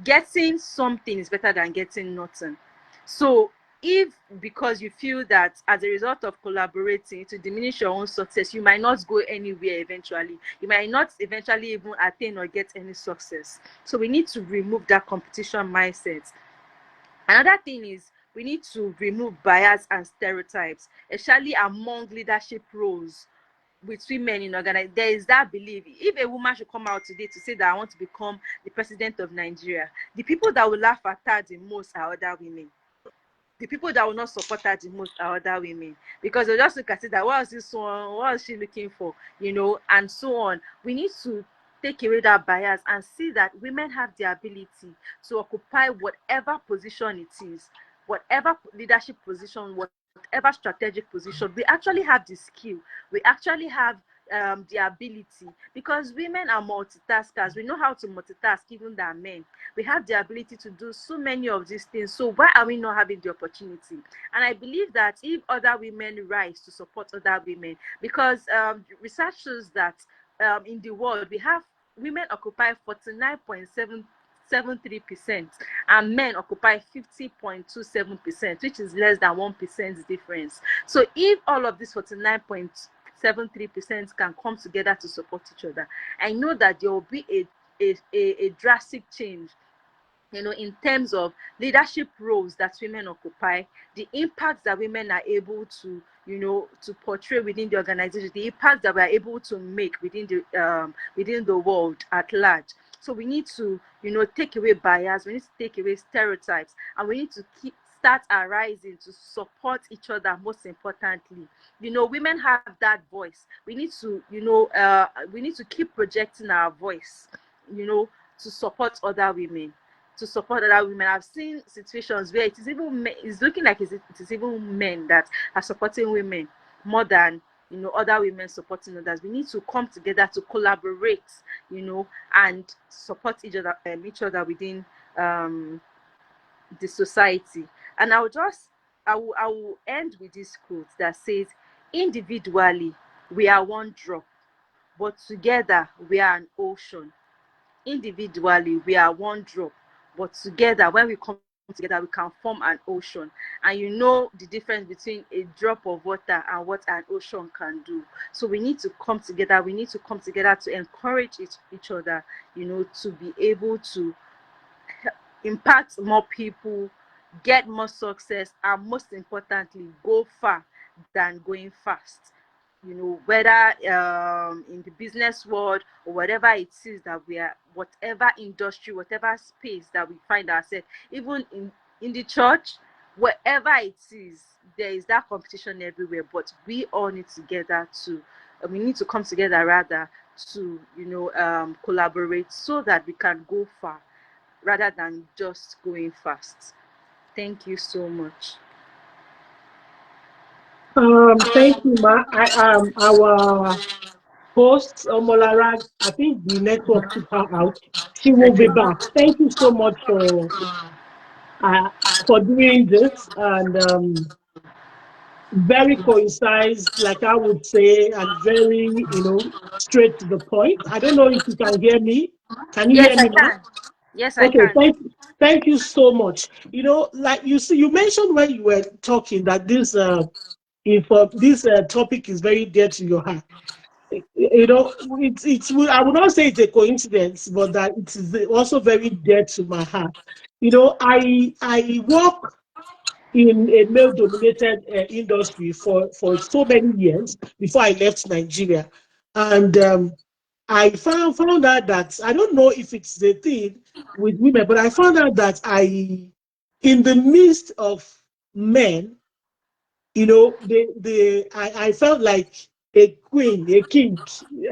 Getting something is better than getting nothing. So if, because you feel that as a result of collaborating to diminish your own success, you might not go anywhere eventually, you might not eventually even attain or get any success. So we need to remove that competition mindset. Another thing is we need to remove bias and stereotypes, especially among leadership roles with women in organization. There is that belief, if a woman should come out today to say that I want to become the president of Nigeria, the people that will laugh at her the most are other women. The people that will not support her the most are other women, because they just look at it that, what is this one, what is she looking for, and so on. We need to take away that bias and see that women have the ability to occupy whatever position it is, whatever leadership position, whatever strategic position. We actually have the skill, we actually have the ability, because women are multitaskers. We know how to multitask even than men. We have the ability to do so many of these things. So why are we not having the opportunity? And I believe that if other women rise to support other women, because research shows that in the world we have women occupy 49.73%, and men occupy 50.27%, which is less than 1% difference. So if all of this 49.73% can come together to support each other, I know that there will be a drastic change, in terms of leadership roles that women occupy, the impact that women are able to, to portray within the organization, the impact that we are able to make within the world at large. So we need to, take away bias, we need to take away stereotypes, and we need to start arising to support each other. Most importantly, women have that voice. We need to, we need to keep projecting our voice, to support other women, I've seen situations where it is even it's looking like it is even men that are supporting women more than, other women supporting others. We need to come together to collaborate, and support each other within the society. And I will end with this quote that says, individually we are one drop, but together we are an ocean. Individually we are one drop, but together, when we come together, we can form an ocean. And you know the difference between a drop of water and what an ocean can do. So we need to come together, to encourage each other, to be able to impact more people, get more success, and most importantly, go far than going fast. Whether in the business world or whatever it is that we are, whatever industry, whatever space that we find ourselves, even in the church, wherever it is, there is that competition everywhere. But we all need together to, we need to come together rather to, collaborate so that we can go far. rather than just going fast. Thank you so much. Thank you, Ma. Our host, Omolara, I think the network took her out. She will be Okay. back. Thank you so much uh, for doing this, and very concise, like I would say, and very, straight to the point. I don't know if you can hear me. Can you Yes, hear I me, Ma? can. Yes, I Okay, can. thank you so much. Like you see, you mentioned when you were talking that this topic is very dear to your heart. I would not say it's a coincidence, but that it is also very dear to my heart. I work in a male-dominated industry for so many years before I left Nigeria, and I found out that I don't know if it's the thing with women, but I found out that in the midst of men, I felt like a queen, a king.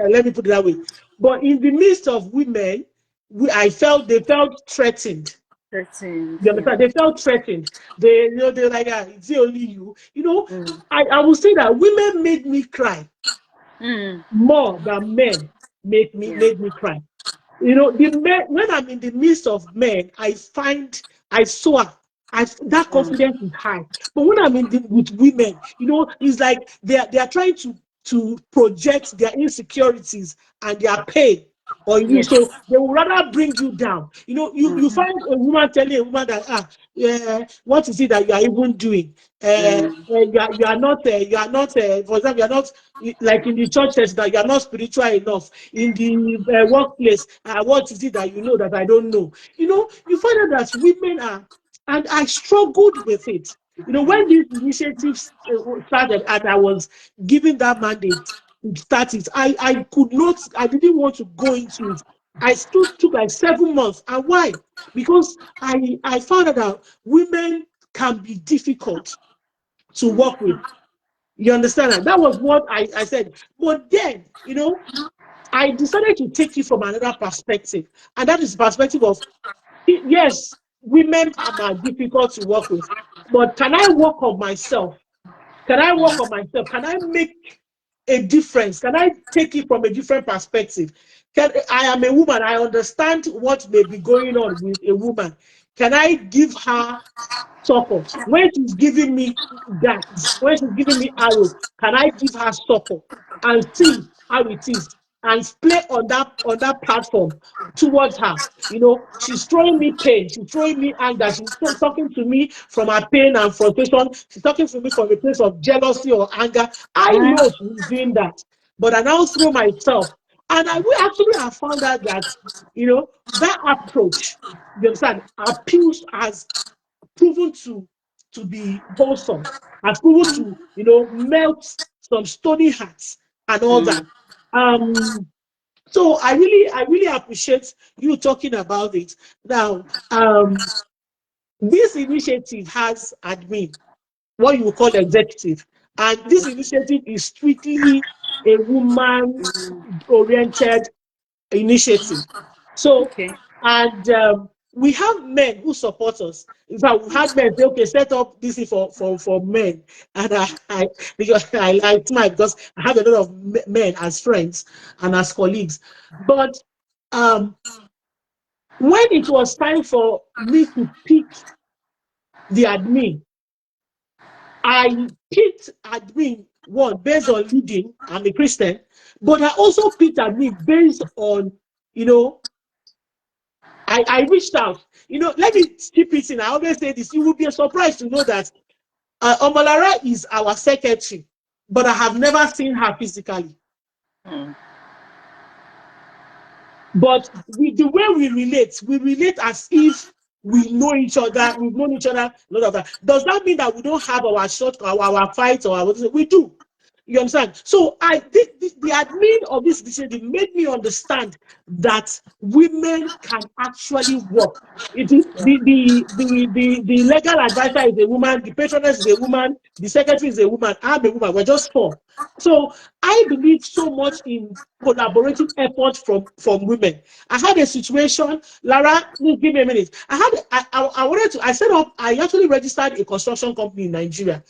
Let me put it that way. But in the midst of women, they felt threatened. 13. You Yeah. understand? They felt threatened. They're like, it's only you. Mm. I would say that women made me cry Mm. more than men Yeah. made me cry. The men, when I'm in the midst of men, I soar. That Mm. confidence is high. But when I'm with women, it's like they are trying to project their insecurities and their pain on you. Yes. So they will rather bring you down. You Mm. find a woman telling a woman that, yeah, what is it that you are even doing? Mm. You are not, for example, you are not like in the church says that you are not spiritual enough. In the workplace, what is it that you know that I don't know? You find out that women are, and I struggled with it. When these initiatives started and I was given that mandate to start it, I didn't want to go into it. I still took like 7 months. And why? Because I found out that women can be difficult to work with. You understand that? That was what I said. But then, I decided to take it from another perspective. And that is the perspective of, yes, women are difficult to work with. But can I work on myself? Can I work on myself? Can I make a difference? Can I take it from a different perspective? I am a woman. I understand what may be going on with a woman. Can I give her support? When she's giving me darts, when she's giving me arrows, can I give her support and see how it is and play on that platform towards her? She's throwing me pain, she's throwing me anger, she's talking to me from her pain and frustration, she's talking to me from a place of jealousy or anger. I Mm. know she's doing that, but I now throw myself. And I will actually have found out that, that approach, you understand, appeals as proven to be wholesome, has proven to melt some stony hearts and all Mm. that. So I really appreciate you talking about it. Now, this initiative has admin, what you call executive, and this initiative is strictly a woman oriented initiative. So, Okay. and we have men who support us. In fact, we had men say, okay, set up this thing for men. And because I smile because I have a lot of men as friends and as colleagues. But um, when it was time for me to pick the admin, I picked admin one based on leading. I'm a Christian, but I also picked admin based on, you know, I reached out. Let me keep it in. I always say this. You will be surprised to know that Omolara is our secretary, but I have never seen her physically. Mm. But with the way we relate as if we know each other, we've known each other, a lot of that. Does that mean that we don't have our short, our fights, or our, we do? You understand? So I think the admin of this initiative made me understand that women can actually work. It is the legal advisor is a woman, the patroness is a woman, the secretary is a woman, I'm a woman. We're just four. So I believe so much in collaborative efforts from women. I had a situation, Lara, please give me a minute. I actually registered a construction company in Nigeria.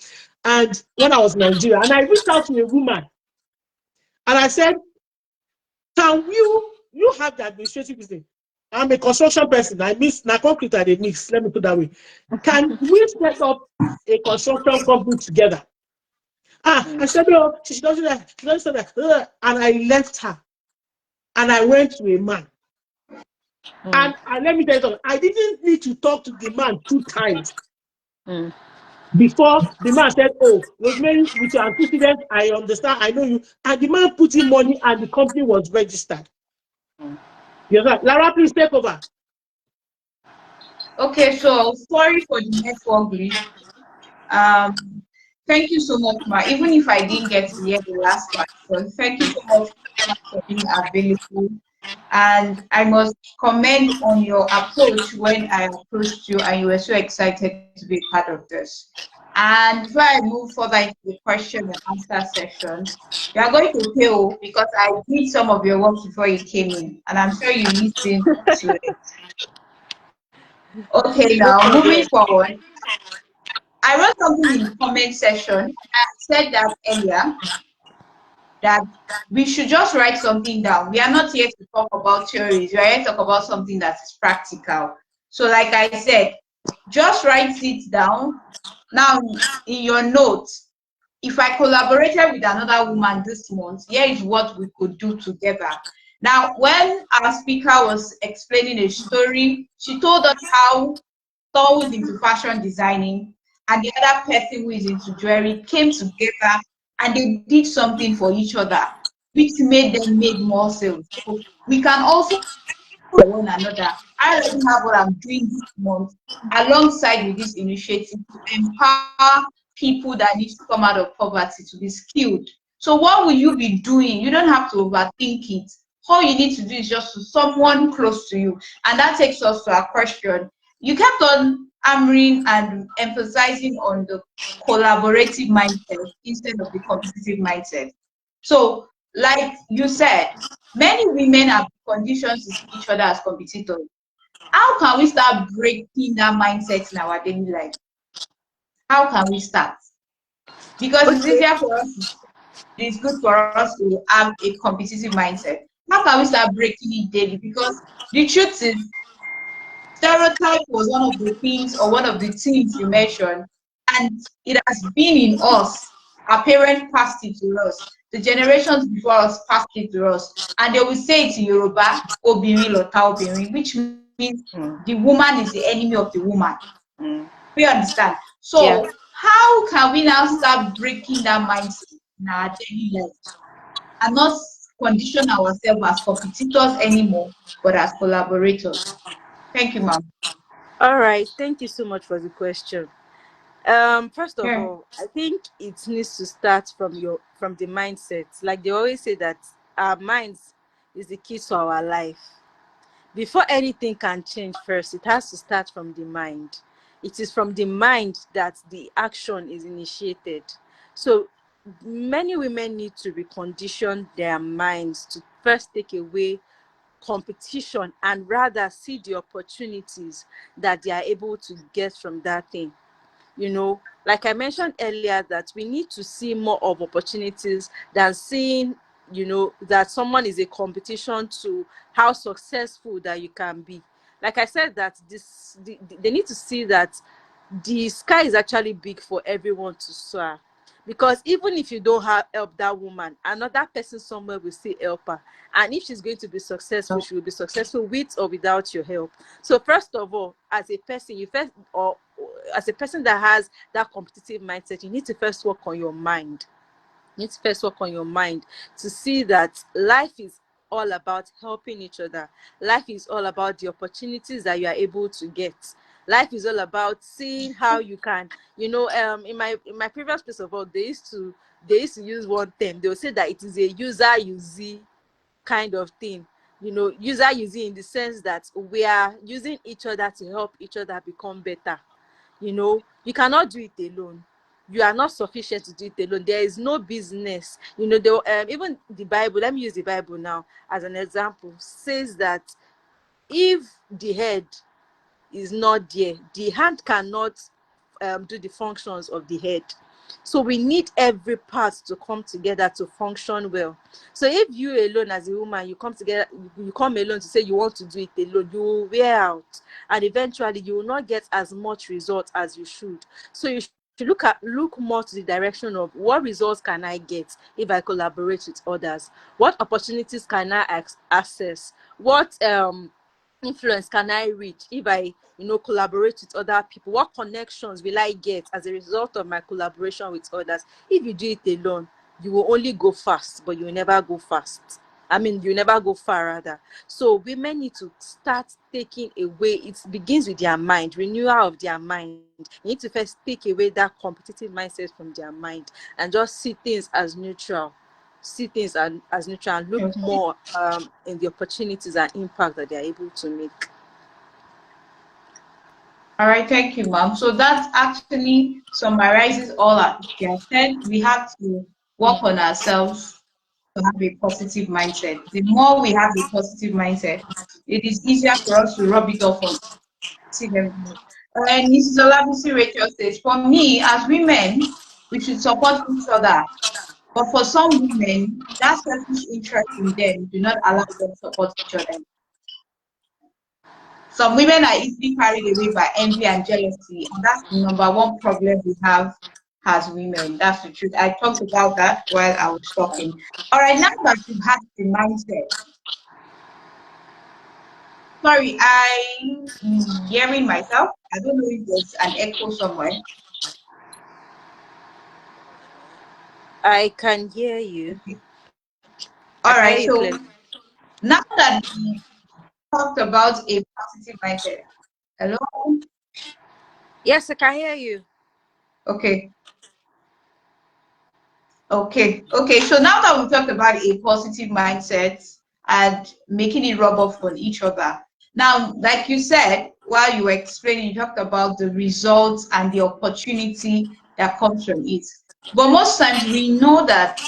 And when I was in Nigeria, and I reached out to a woman and I said, can you have the administrative business? I'm a construction person. I mix na concrete and they mix. Let me put that way. Can we set up a construction company together? I said, no, she doesn't that. She doesn't that. And I left her and I went to a man. And let me tell you something. I didn't need to talk to the man 2 times before the man said, oh, Rosemary, with your antecedents, I understand, I know you. And the man put in money and the company was registered. Yes, sir. Lara, please take over. Okay, so sorry for the network glitch. Thank you so much, Ma. Even if I didn't get to hear the last part, so thank you so much for being available. And I must comment on your approach when I approached you and you were so excited to be part of this. And before I move further into the question and answer session, you are going to fail because I did some of your work before you came in, and I'm sure you listened to it. Okay, No now moving problem. forward, I wrote something in the comment section. I said that earlier that we should just write something down. We are not here to talk about theories. We are here to talk about something that is practical. So, like I said, just write it down. Now, in your notes, if I collaborated with another woman this month, here is what we could do together. Now, when our speaker was explaining a story, she told us how someone who's into fashion designing and the other person who is into jewelry came together and they did something for each other, which made them make more sales. So we can also for one another. I already have what I'm doing this month alongside with this initiative to empower people that need to come out of poverty to be skilled. So what will you be doing? You don't have to overthink it. All you need to do is just to someone close to you. And that takes us to our question. You kept on hammering and emphasizing on the collaborative mindset instead of the competitive mindset. So, like you said, many women have conditioned to see each other as competitors. How can we start breaking that mindset in our daily life? How can we start? Because it's Okay. easier for us, it's good for us to have a competitive mindset. How can we start breaking it daily? Because the truth is, stereotype was one of the things or one of the things you mentioned, and it has been in us. Our parents passed it to us. The generations before us passed it to us. And they will say it in Yoruba, Obirin Lota Obirin, which means the woman is the enemy of the woman. We understand. Yeah. So how can we now start breaking that mindset in our daily lives and not condition ourselves as competitors anymore, but as collaborators? Thank you, ma'am. All right. Thank you so much for the question. First of Yeah. all, I think it needs to start from the mindset. Like they always say that our minds is the key to our life. Before anything can change, first it has to start from the mind. It is from the mind that the action is initiated. So many women need to recondition their minds to first take away competition and rather see the opportunities that they are able to get from that thing. Like I mentioned earlier, that we need to see more of opportunities than seeing, that someone is a competition to how successful that you can be. Like I said, that they need to see that the sky is actually big for everyone to soar. Because even if you don't help that woman, another person somewhere will still help her. And if she's going to be successful, she will be successful with or without your help. So first of all, as a person, as a person that has that competitive mindset, you need to first work on your mind. You need to first work on your mind to see that life is all about helping each other. Life is all about the opportunities that you are able to get. Life is all about seeing how you can, in my previous place of work, they used to use one term. They will say that it is a user usee kind of thing. User using, in the sense that we are using each other to help each other become better. You cannot do it alone. You are not sufficient to do it alone. There is no business. Even the Bible, let me use the Bible now as an example, says that if the head is not there, the hand cannot do the functions of the head. So we need every part to come together to function well. So if you alone as a woman, you come together, you come alone to say you want to do it alone, you will wear out, and eventually you will not get as much result as you should. So you should look more to the direction of what results can I get if I collaborate with others, what opportunities can I access, what influence can I reach if I collaborate with other people, what connections will I get as a result of my collaboration with others. If you do it alone, you will only go fast, but you will never go fast. You never go far, rather. So women need to start taking away, it begins with their mind, renewal of their mind. You need to first take away that competitive mindset from their mind and just see things as neutral. As neutral, and look Okay. more in the opportunities and impact that they are able to make. All right, thank you, ma'am. So that actually summarizes all that you have said. We have to work on ourselves to have a positive mindset. The more we have a positive mindset, it is easier for us to rub it off on see them. And Mrs. Olabisi Rachel says, for me, as women, we should support each other. But for some women, that selfish interest in them do not allow them to support each other. Some women are easily carried away by envy and jealousy, and that's the number one problem we have as women. That's the truth. I talked about that while I was talking. All right, now that you've had the mindset, sorry, I'm hearing myself. I don't know if there's an echo somewhere. I can hear you. Okay. I All can right, hear you so clearly. now that we talked about a positive mindset, hello? Yes, I can hear you. Okay. Okay. So now that we've talked about a positive mindset and making it rub off on each other, now, like you said, while you were explaining, you talked about the results and the opportunity that comes from it. But most times we know that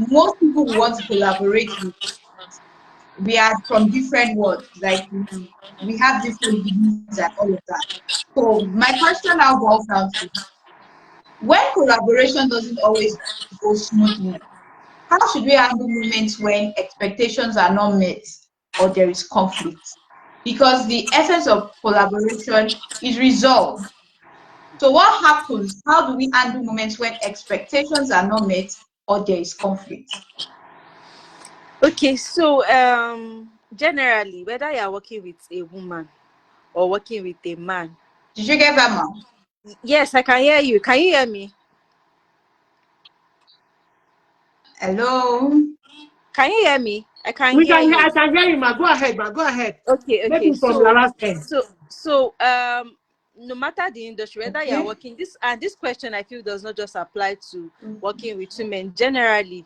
most people who want to collaborate with, we are from different worlds, like we have different beliefs and all of that. So my question now boils down to when collaboration doesn't always go smoothly, how should we handle moments when expectations are not met or there is conflict? Because the essence of collaboration is resolve. So, what happens? How do we handle moments when expectations are not met or there is conflict? Okay, so generally, whether you are working with a woman or working with a man. Did you get that, ma'am? Yes, I can hear you. Can you hear me? Hello? Can you hear me? I can We hear can. you. I can hear you, ma. Go ahead, ma. Go ahead. Okay. Maybe from Lara's end. No matter the industry, whether you are Okay. working this question, I feel, does not just apply to working with women. Generally,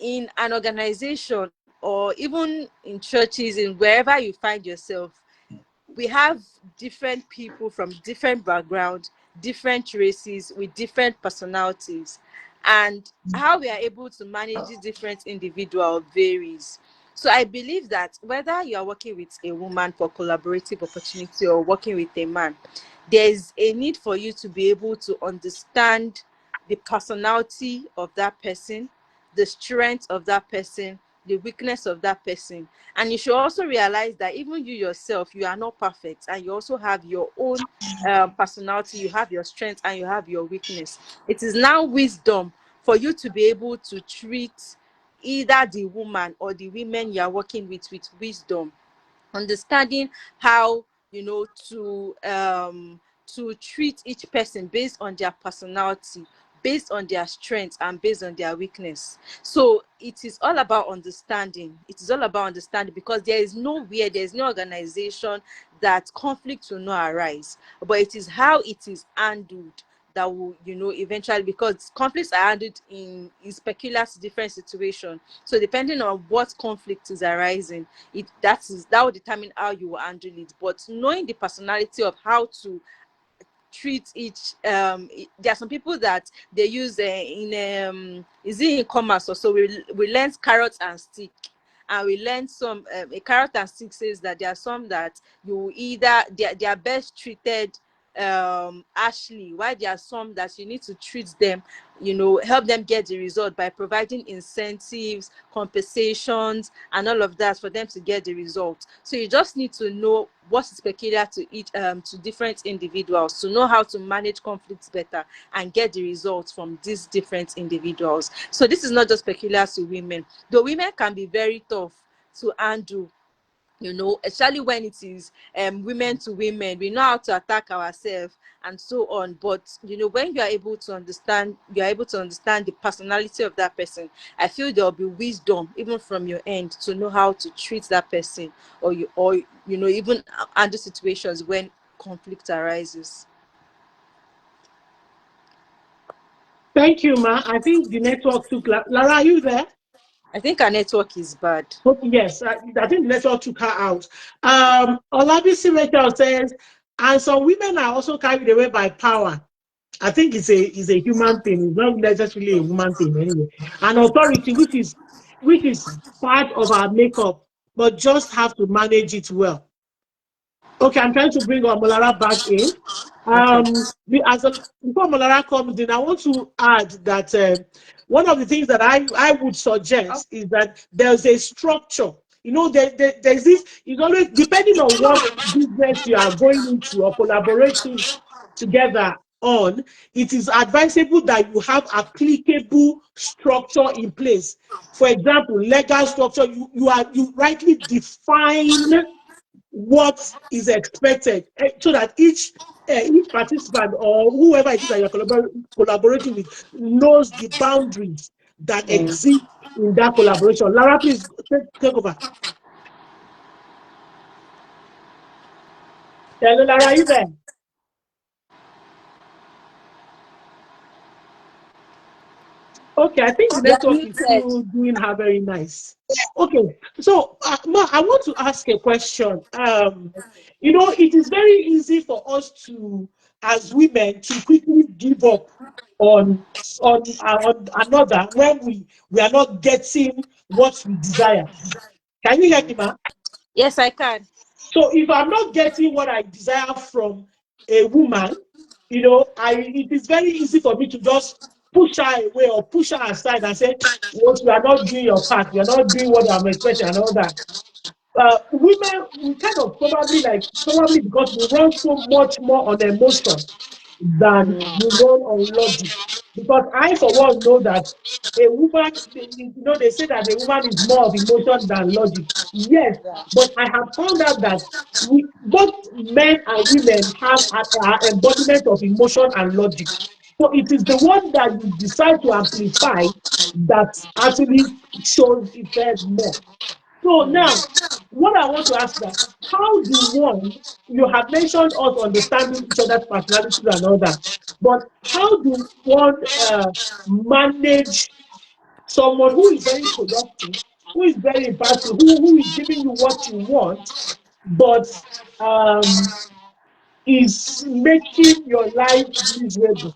in an organization or even in churches, in wherever you find yourself, we have different people from different backgrounds, different races with different personalities, and how we are able to manage these different individuals varies. So I believe that whether you are working with a woman for collaborative opportunity or working with a man, there's a need for you to be able to understand the personality of that person, the strength of that person, the weakness of that person. And you should also realize that even you yourself, you are not perfect, and you also have your own personality, you have your strength, and you have your weakness. It is now wisdom for you to be able to treat either the woman or the women you are working with wisdom, understanding how to treat each person based on their personality, based on their strengths, and based on their weakness. So it is all about understanding. It is all about understanding, because there is no organization that conflict will not arise, but it is how it is handled that will, eventually, because conflicts are handled in peculiar to different situations. So depending on what conflict is arising, that will determine how you will handle it. But knowing the personality of how to treat each, there are some people that they use is it in commerce or so, we learn carrot and stick, and we learn some, a carrot and stick says that there are some that you either they are best treated harshly, while there are some that you need to treat them, help them get the result by providing incentives, compensations, and all of that for them to get the result. So you just need to know what is peculiar to each, to different individuals, to know how to manage conflicts better and get the results from these different individuals. So this is not just peculiar to women, though women can be very tough to handle, especially when it is women to women. We know how to attack ourselves and so on. But when you're able to understand the personality of that person, I feel there'll be wisdom even from your end to know how to treat that person, or even under situations when conflict arises. Thank you, ma. I think the network took Lara, are you there? I think our network is bad. Okay, yes, I think the network took her out. Olabisi Rachel says, and some women are also carried away by power. I think it's a human thing. It's not necessarily a woman thing anyway. And authority, which is part of our makeup, but just have to manage it well. Okay, I'm trying to bring Omolara back in. Okay. Before Omolara comes in, I want to add that one of the things that I would suggest is that there's a structure. There's this, it's always depending on what business you are going into or collaborating together on, it is advisable that you have applicable structure in place. For example, legal structure, you rightly define what is expected, so that each participant or whoever it is that you're collaborating with knows the boundaries that exist in that collaboration. Lara, please take over. Hello, Lara, are you there? Okay, I think the You're network is muted. still doing her very nice. Okay, so Ma, I want to ask a question. It is very easy for us to, as women, to quickly give up on another when we are not getting what we desire. Can you hear me, Ma? Yes, I can. So if I'm not getting what I desire from a woman, it is very easy for me to just push her away or push her aside and say, "What, you are not doing your part, you are not doing what I'm expecting," and all that. Women, we kind of probably because we run so much more on emotion than we run on logic. Because I, for one, know that a woman, they say that a woman is more of emotion than logic. Yes, but I have found out that both men and women have an embodiment of emotion and logic. So it is the one that you decide to amplify that actually shows itself more. So now, what I want to ask that, how do one, you have mentioned us understanding each other's personalities and all that, but how do one manage someone who is very productive, who is very impactful, who is giving you what you want, but um, is making your life miserable?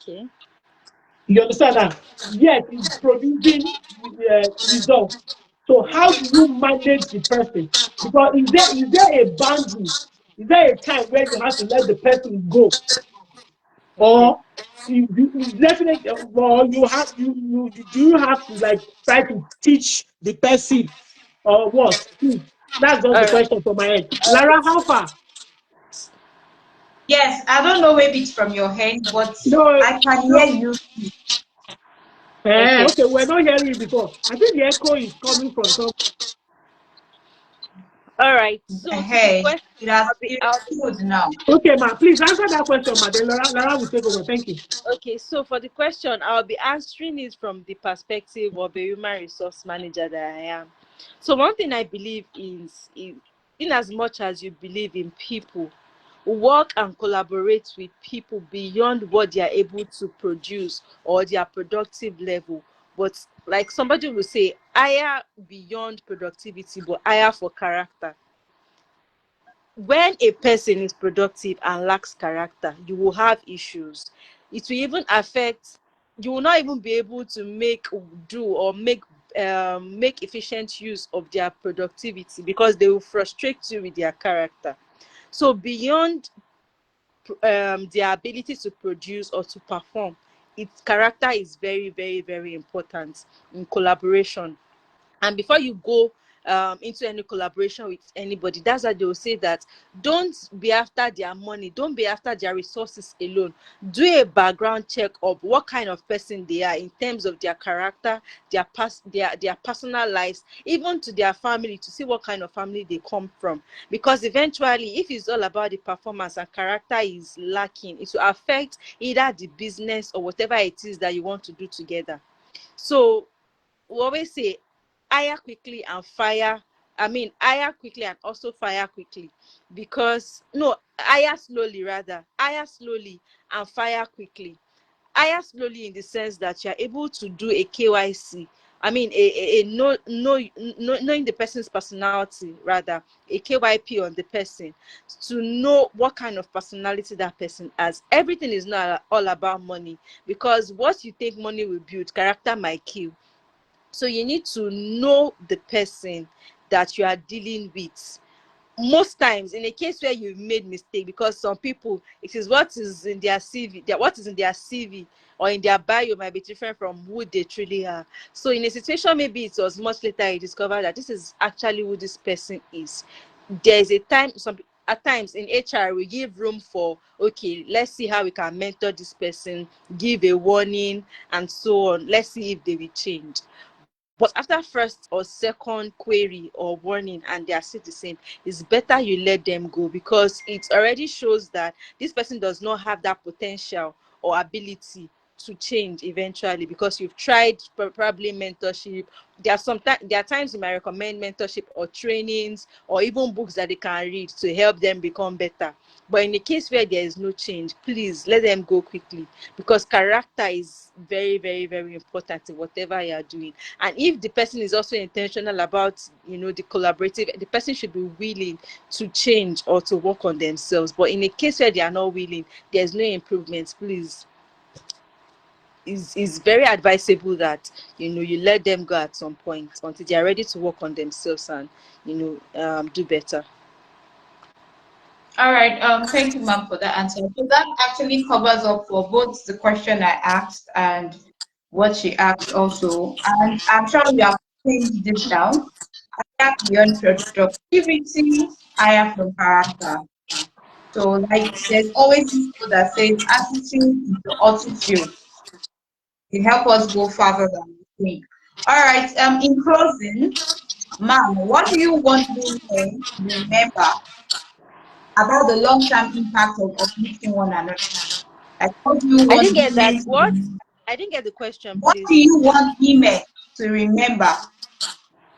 Okay. You understand that? Yes, it's producing results. So how do you manage the person? Because is there a boundary? Is there a time where you have to let the person go, Okay. or you definitely, or do you have to like try to teach the person or what? That's just All the right. question from my head. Lara, how far? Yes, I don't know, maybe it's from your hand, but No, I can hear no. you. Okay. Okay, we're not hearing you before. I think the echo is coming from some. All right. So to the Hey, question, it's good now. Okay, ma, please answer that question, ma. Then Lara will take over. Thank you. okay. So for the question, I'll be answering it from the perspective of a human resource manager that I am. So one thing I believe is in as much as you believe in people, work and collaborate with people beyond what they are able to produce or their productive level. But like somebody will say, hire beyond productivity, but hire for character. When a person is productive and lacks character, you will have issues. It will even affect, you will not even be able to make efficient use of their productivity, because they will frustrate you with their character. So beyond their ability to produce or to perform, its character is very, very, very important in collaboration. And before you go into any collaboration with anybody, that's why they will say that don't be after their money, don't be after their resources alone. Do a background check of what kind of person they are in terms of their character, their personal lives, even to their family, to see what kind of family they come from. Because eventually, if it's all about the performance and character is lacking, it will affect either the business or whatever it is that you want to do together. So we always say hire quickly and fire. I mean, hire quickly and also fire quickly. Because no, hire slowly, rather. Hire slowly and fire quickly. Hire slowly in the sense that you're able to do a KYC. I mean, knowing the person's personality, rather, a KYP on the person, to know what kind of personality that person has. Everything is not all about money, because what you think money will build, character might kill. So you need to know the person that you are dealing with. Most times, in a case where you've made mistake, because some people, it is what is in their CV, what is in their CV or in their bio might be different from who they truly are. So in a situation, maybe it was much later you discover that this is actually who this person is. There's a time, some at times in HR we give room for, okay, let's see how we can mentor this person, give a warning and so on. Let's see if they will change. But after first or second query or warning and they are still the same, it's better you let them go, because it already shows that this person does not have that potential or ability to change eventually, because you've tried probably mentorship. There are times you might recommend mentorship or trainings or even books that they can read to help them become better. But in the case where there is no change, please let them go quickly, because character is very, very, very important in whatever you are doing. And if the person is also intentional about, the collaborative, the person should be willing to change or to work on themselves. But in a case where they are not willing, there's no improvement, please, is very advisable that you let them go at some point until they are ready to work on themselves and do better. All right. Thank you, ma'am, for that answer. So that actually covers up for both the question I asked and what she asked also. And I'm sure you have pinned this down. I have beyond productivity, I have from character. So, like, there's always this quote that says, attitude is the altitude. It help us go farther than we think. All right. In closing, ma'am, what do you want women to remember about the long-term impact of uplifting one another? Like, what do you I didn't want get that. women to What? remember? I didn't get the question, What do please. you want women to remember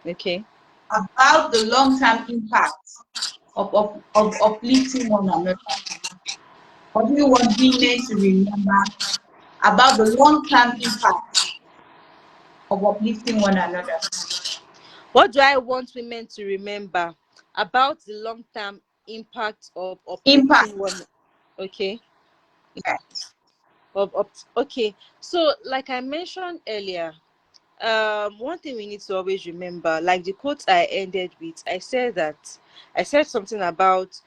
Okay. about the long-term impact of uplifting one another? What do you want women to remember about the long-term impact of uplifting one another? What do I want women to remember about the long-term impact of Impact. uplifting one? Okay. Yes. Okay. So, like I mentioned earlier, one thing we need to always remember, like the quote I ended with, I said something about,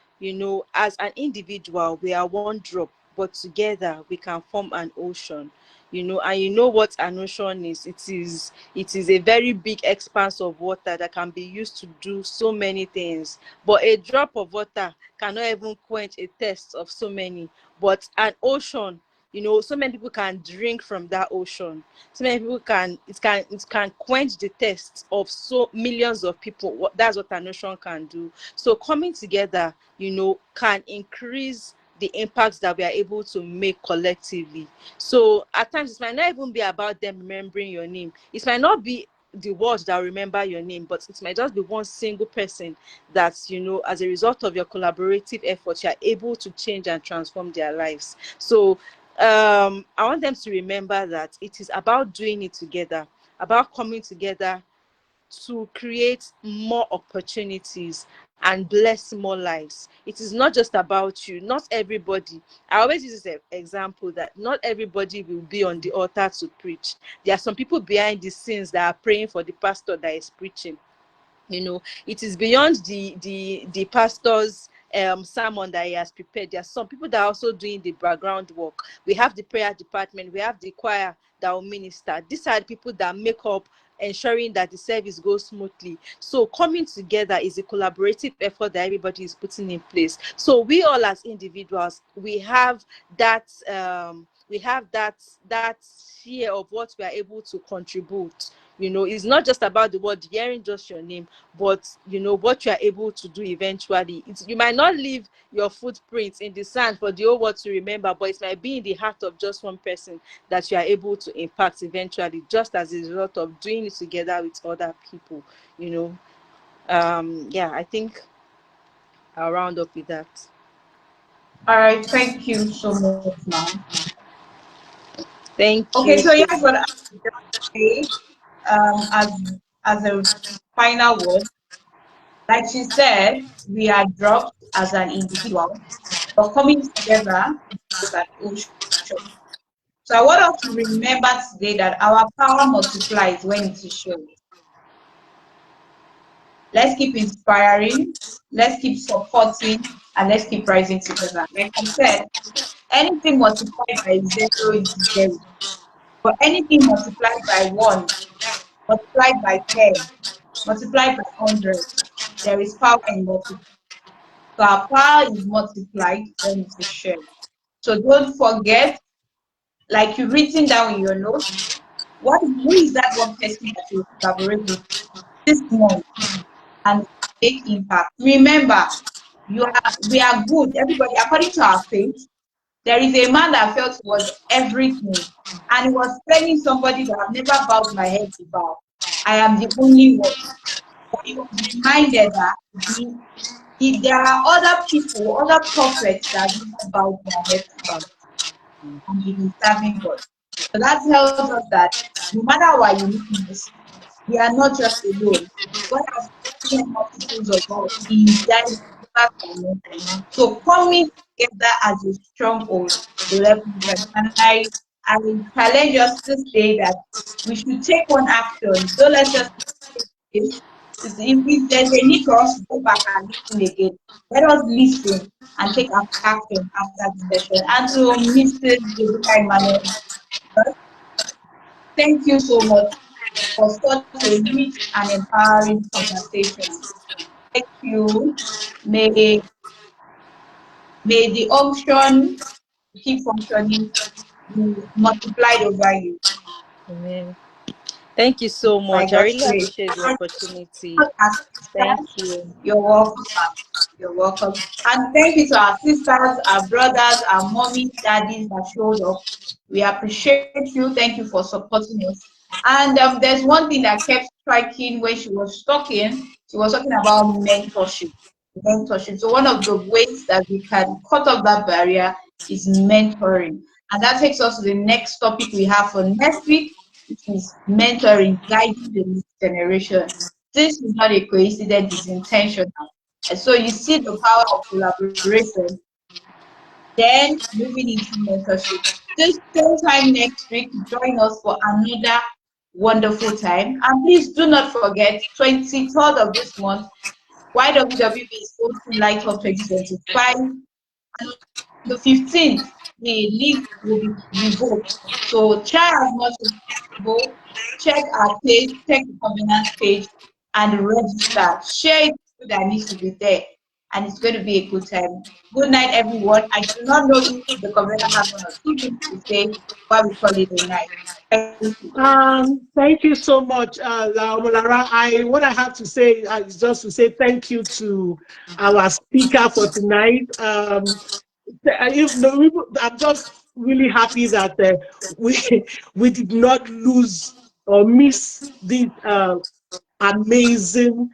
as an individual we are one drop, but together we can form an ocean. And you know what an ocean is. It is a very big expanse of water that can be used to do so many things. But a drop of water cannot even quench a thirst of so many. But an ocean, so many people can drink from that ocean. So many people can quench the thirst of so millions of people. That's what an ocean can do. So coming together, can increase the impacts that we are able to make collectively. So at times it might not even be about them remembering your name. It might not be the world that will remember your name, but it might just be one single person that, as a result of your collaborative efforts, you're able to change and transform their lives. So I want them to remember that it is about doing it together, about coming together to create more opportunities and bless more lives. It is not just about you. Not everybody. I always use this example that not everybody will be on the altar to preach. There are some people behind the scenes that are praying for the pastor that is preaching. It is beyond the pastor's sermon that he has prepared. There are some people that are also doing the background work. We have the prayer department, we have the choir that will minister. These are the people that make up ensuring that the service goes smoothly. So coming together is a collaborative effort that everybody is putting in place. So we all as individuals, we have that that share of what we are able to contribute. It's not just about the word hearing just your name, but what you are able to do eventually. You might not leave your footprints in the sand for the whole world to remember, but it might be in the heart of just one person that you are able to impact eventually, just as a result of doing it together with other people. Yeah, I think I'll round up with that. All right, thank you so much, ma'am. Thank Okay, you so so here's what much. I would just say as a final word. Like she said, we are dropped as an individual, but coming together as an ocean. So I want us to remember today that our power multiplies when it is shared. Let's keep inspiring, let's keep supporting, and let's keep rising together. Like I said, anything multiplied by zero is zero. But anything multiplied by one, multiplied by 10, multiplied by 100, there is power in multiplication. So our power is multiplied when it is shared. So don't forget, like you've written down in your notes, who is that one person that you collaborate with this month and make impact? Remember, we are good. Everybody, according to our faith, there is a man that felt he was everything, and he was telling somebody that I've never bowed my head to bow. I am the only one. But he was reminded that there are other people, other prophets that have never bowed their head to bow and they've been serving God. So that tells us that no matter our uniqueness, we are not just alone. God has created multiples of us in diverse dimensions. So coming together as a stronghold will help us. And I challenge us to say that we should take one action. Don't let's just this. If there's a need for us to go back and listen again, let us listen and take action after the session. And to Mrs. Deborah Emmanuel, thank you so much for such a rich and empowering conversation. Thank you. May, may the unction keep functioning be multiplied over you. Amen. Thank you so By much. I God's really grace. appreciate the And opportunity. our Thank sisters, you. you're welcome. You're welcome. And thank you to our sisters, our brothers, our mommies, daddies that showed up. We appreciate you. Thank you for supporting us. And there's one thing that kept striking when she was talking. She was talking about mentorship. Mentorship. So one of the ways that we can cut off that barrier is mentoring. And that takes us to the next topic we have for next week, which is mentoring, guiding the next generation. This is not a coincidence, it's intentional. And so you see the power of collaboration, then moving into mentorship. This same time next week, join us for another wonderful time. And please do not forget, 23rd of this month, Y.W.W.B is hosting Light Up 2025. And on the 15th, the link will be revoked. So try as much as possible, check our page, check the covenant page, and register. Share it that needs to be there. And it's going to be a good time. Good night, everyone. I do not know if the covenant has one or two things to say, but we call it a night. Thank you. Thank you so much, Lara. What I have to say is just to say thank you to our speaker for tonight. I'm just really happy that we we did not lose or miss this amazing,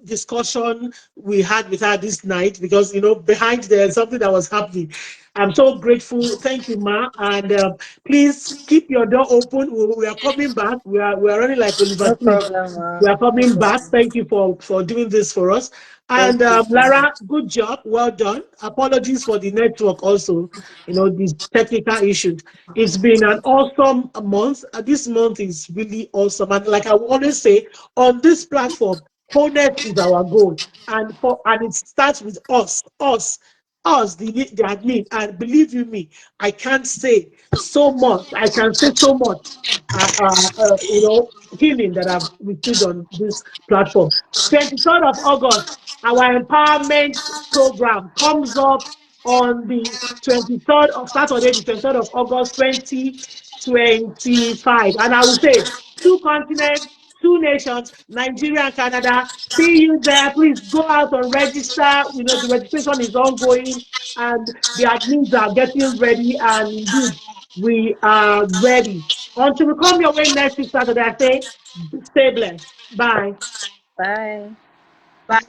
discussion we had with her this night, because behind there's something that was happening. I'm so grateful. Thank you, Ma. And please keep your door open. We are coming back. We are running like Oliver No Twist. problem, We are no coming back. problem. Thank you for doing this for us. Thank And you. Lara, good job. Well done. Apologies for the network also, these technical issues. It's been an awesome month. This month is really awesome. And like I always say, on this platform, wholeness is our goal. And it starts with us, the admin. And believe you me, I can't say so much. I can say so much. Healing that I've received on this platform. 23rd of August, our empowerment program comes up on the 23rd of Saturday, the 23rd of August, 2025. And I will say, two continents, two nations, Nigeria and Canada. See you there. Please go out and register. The registration is ongoing and the admins are getting ready. And indeed, we are ready. Until we come your way next week Saturday, I say, stay blessed. Bye. Bye. Bye.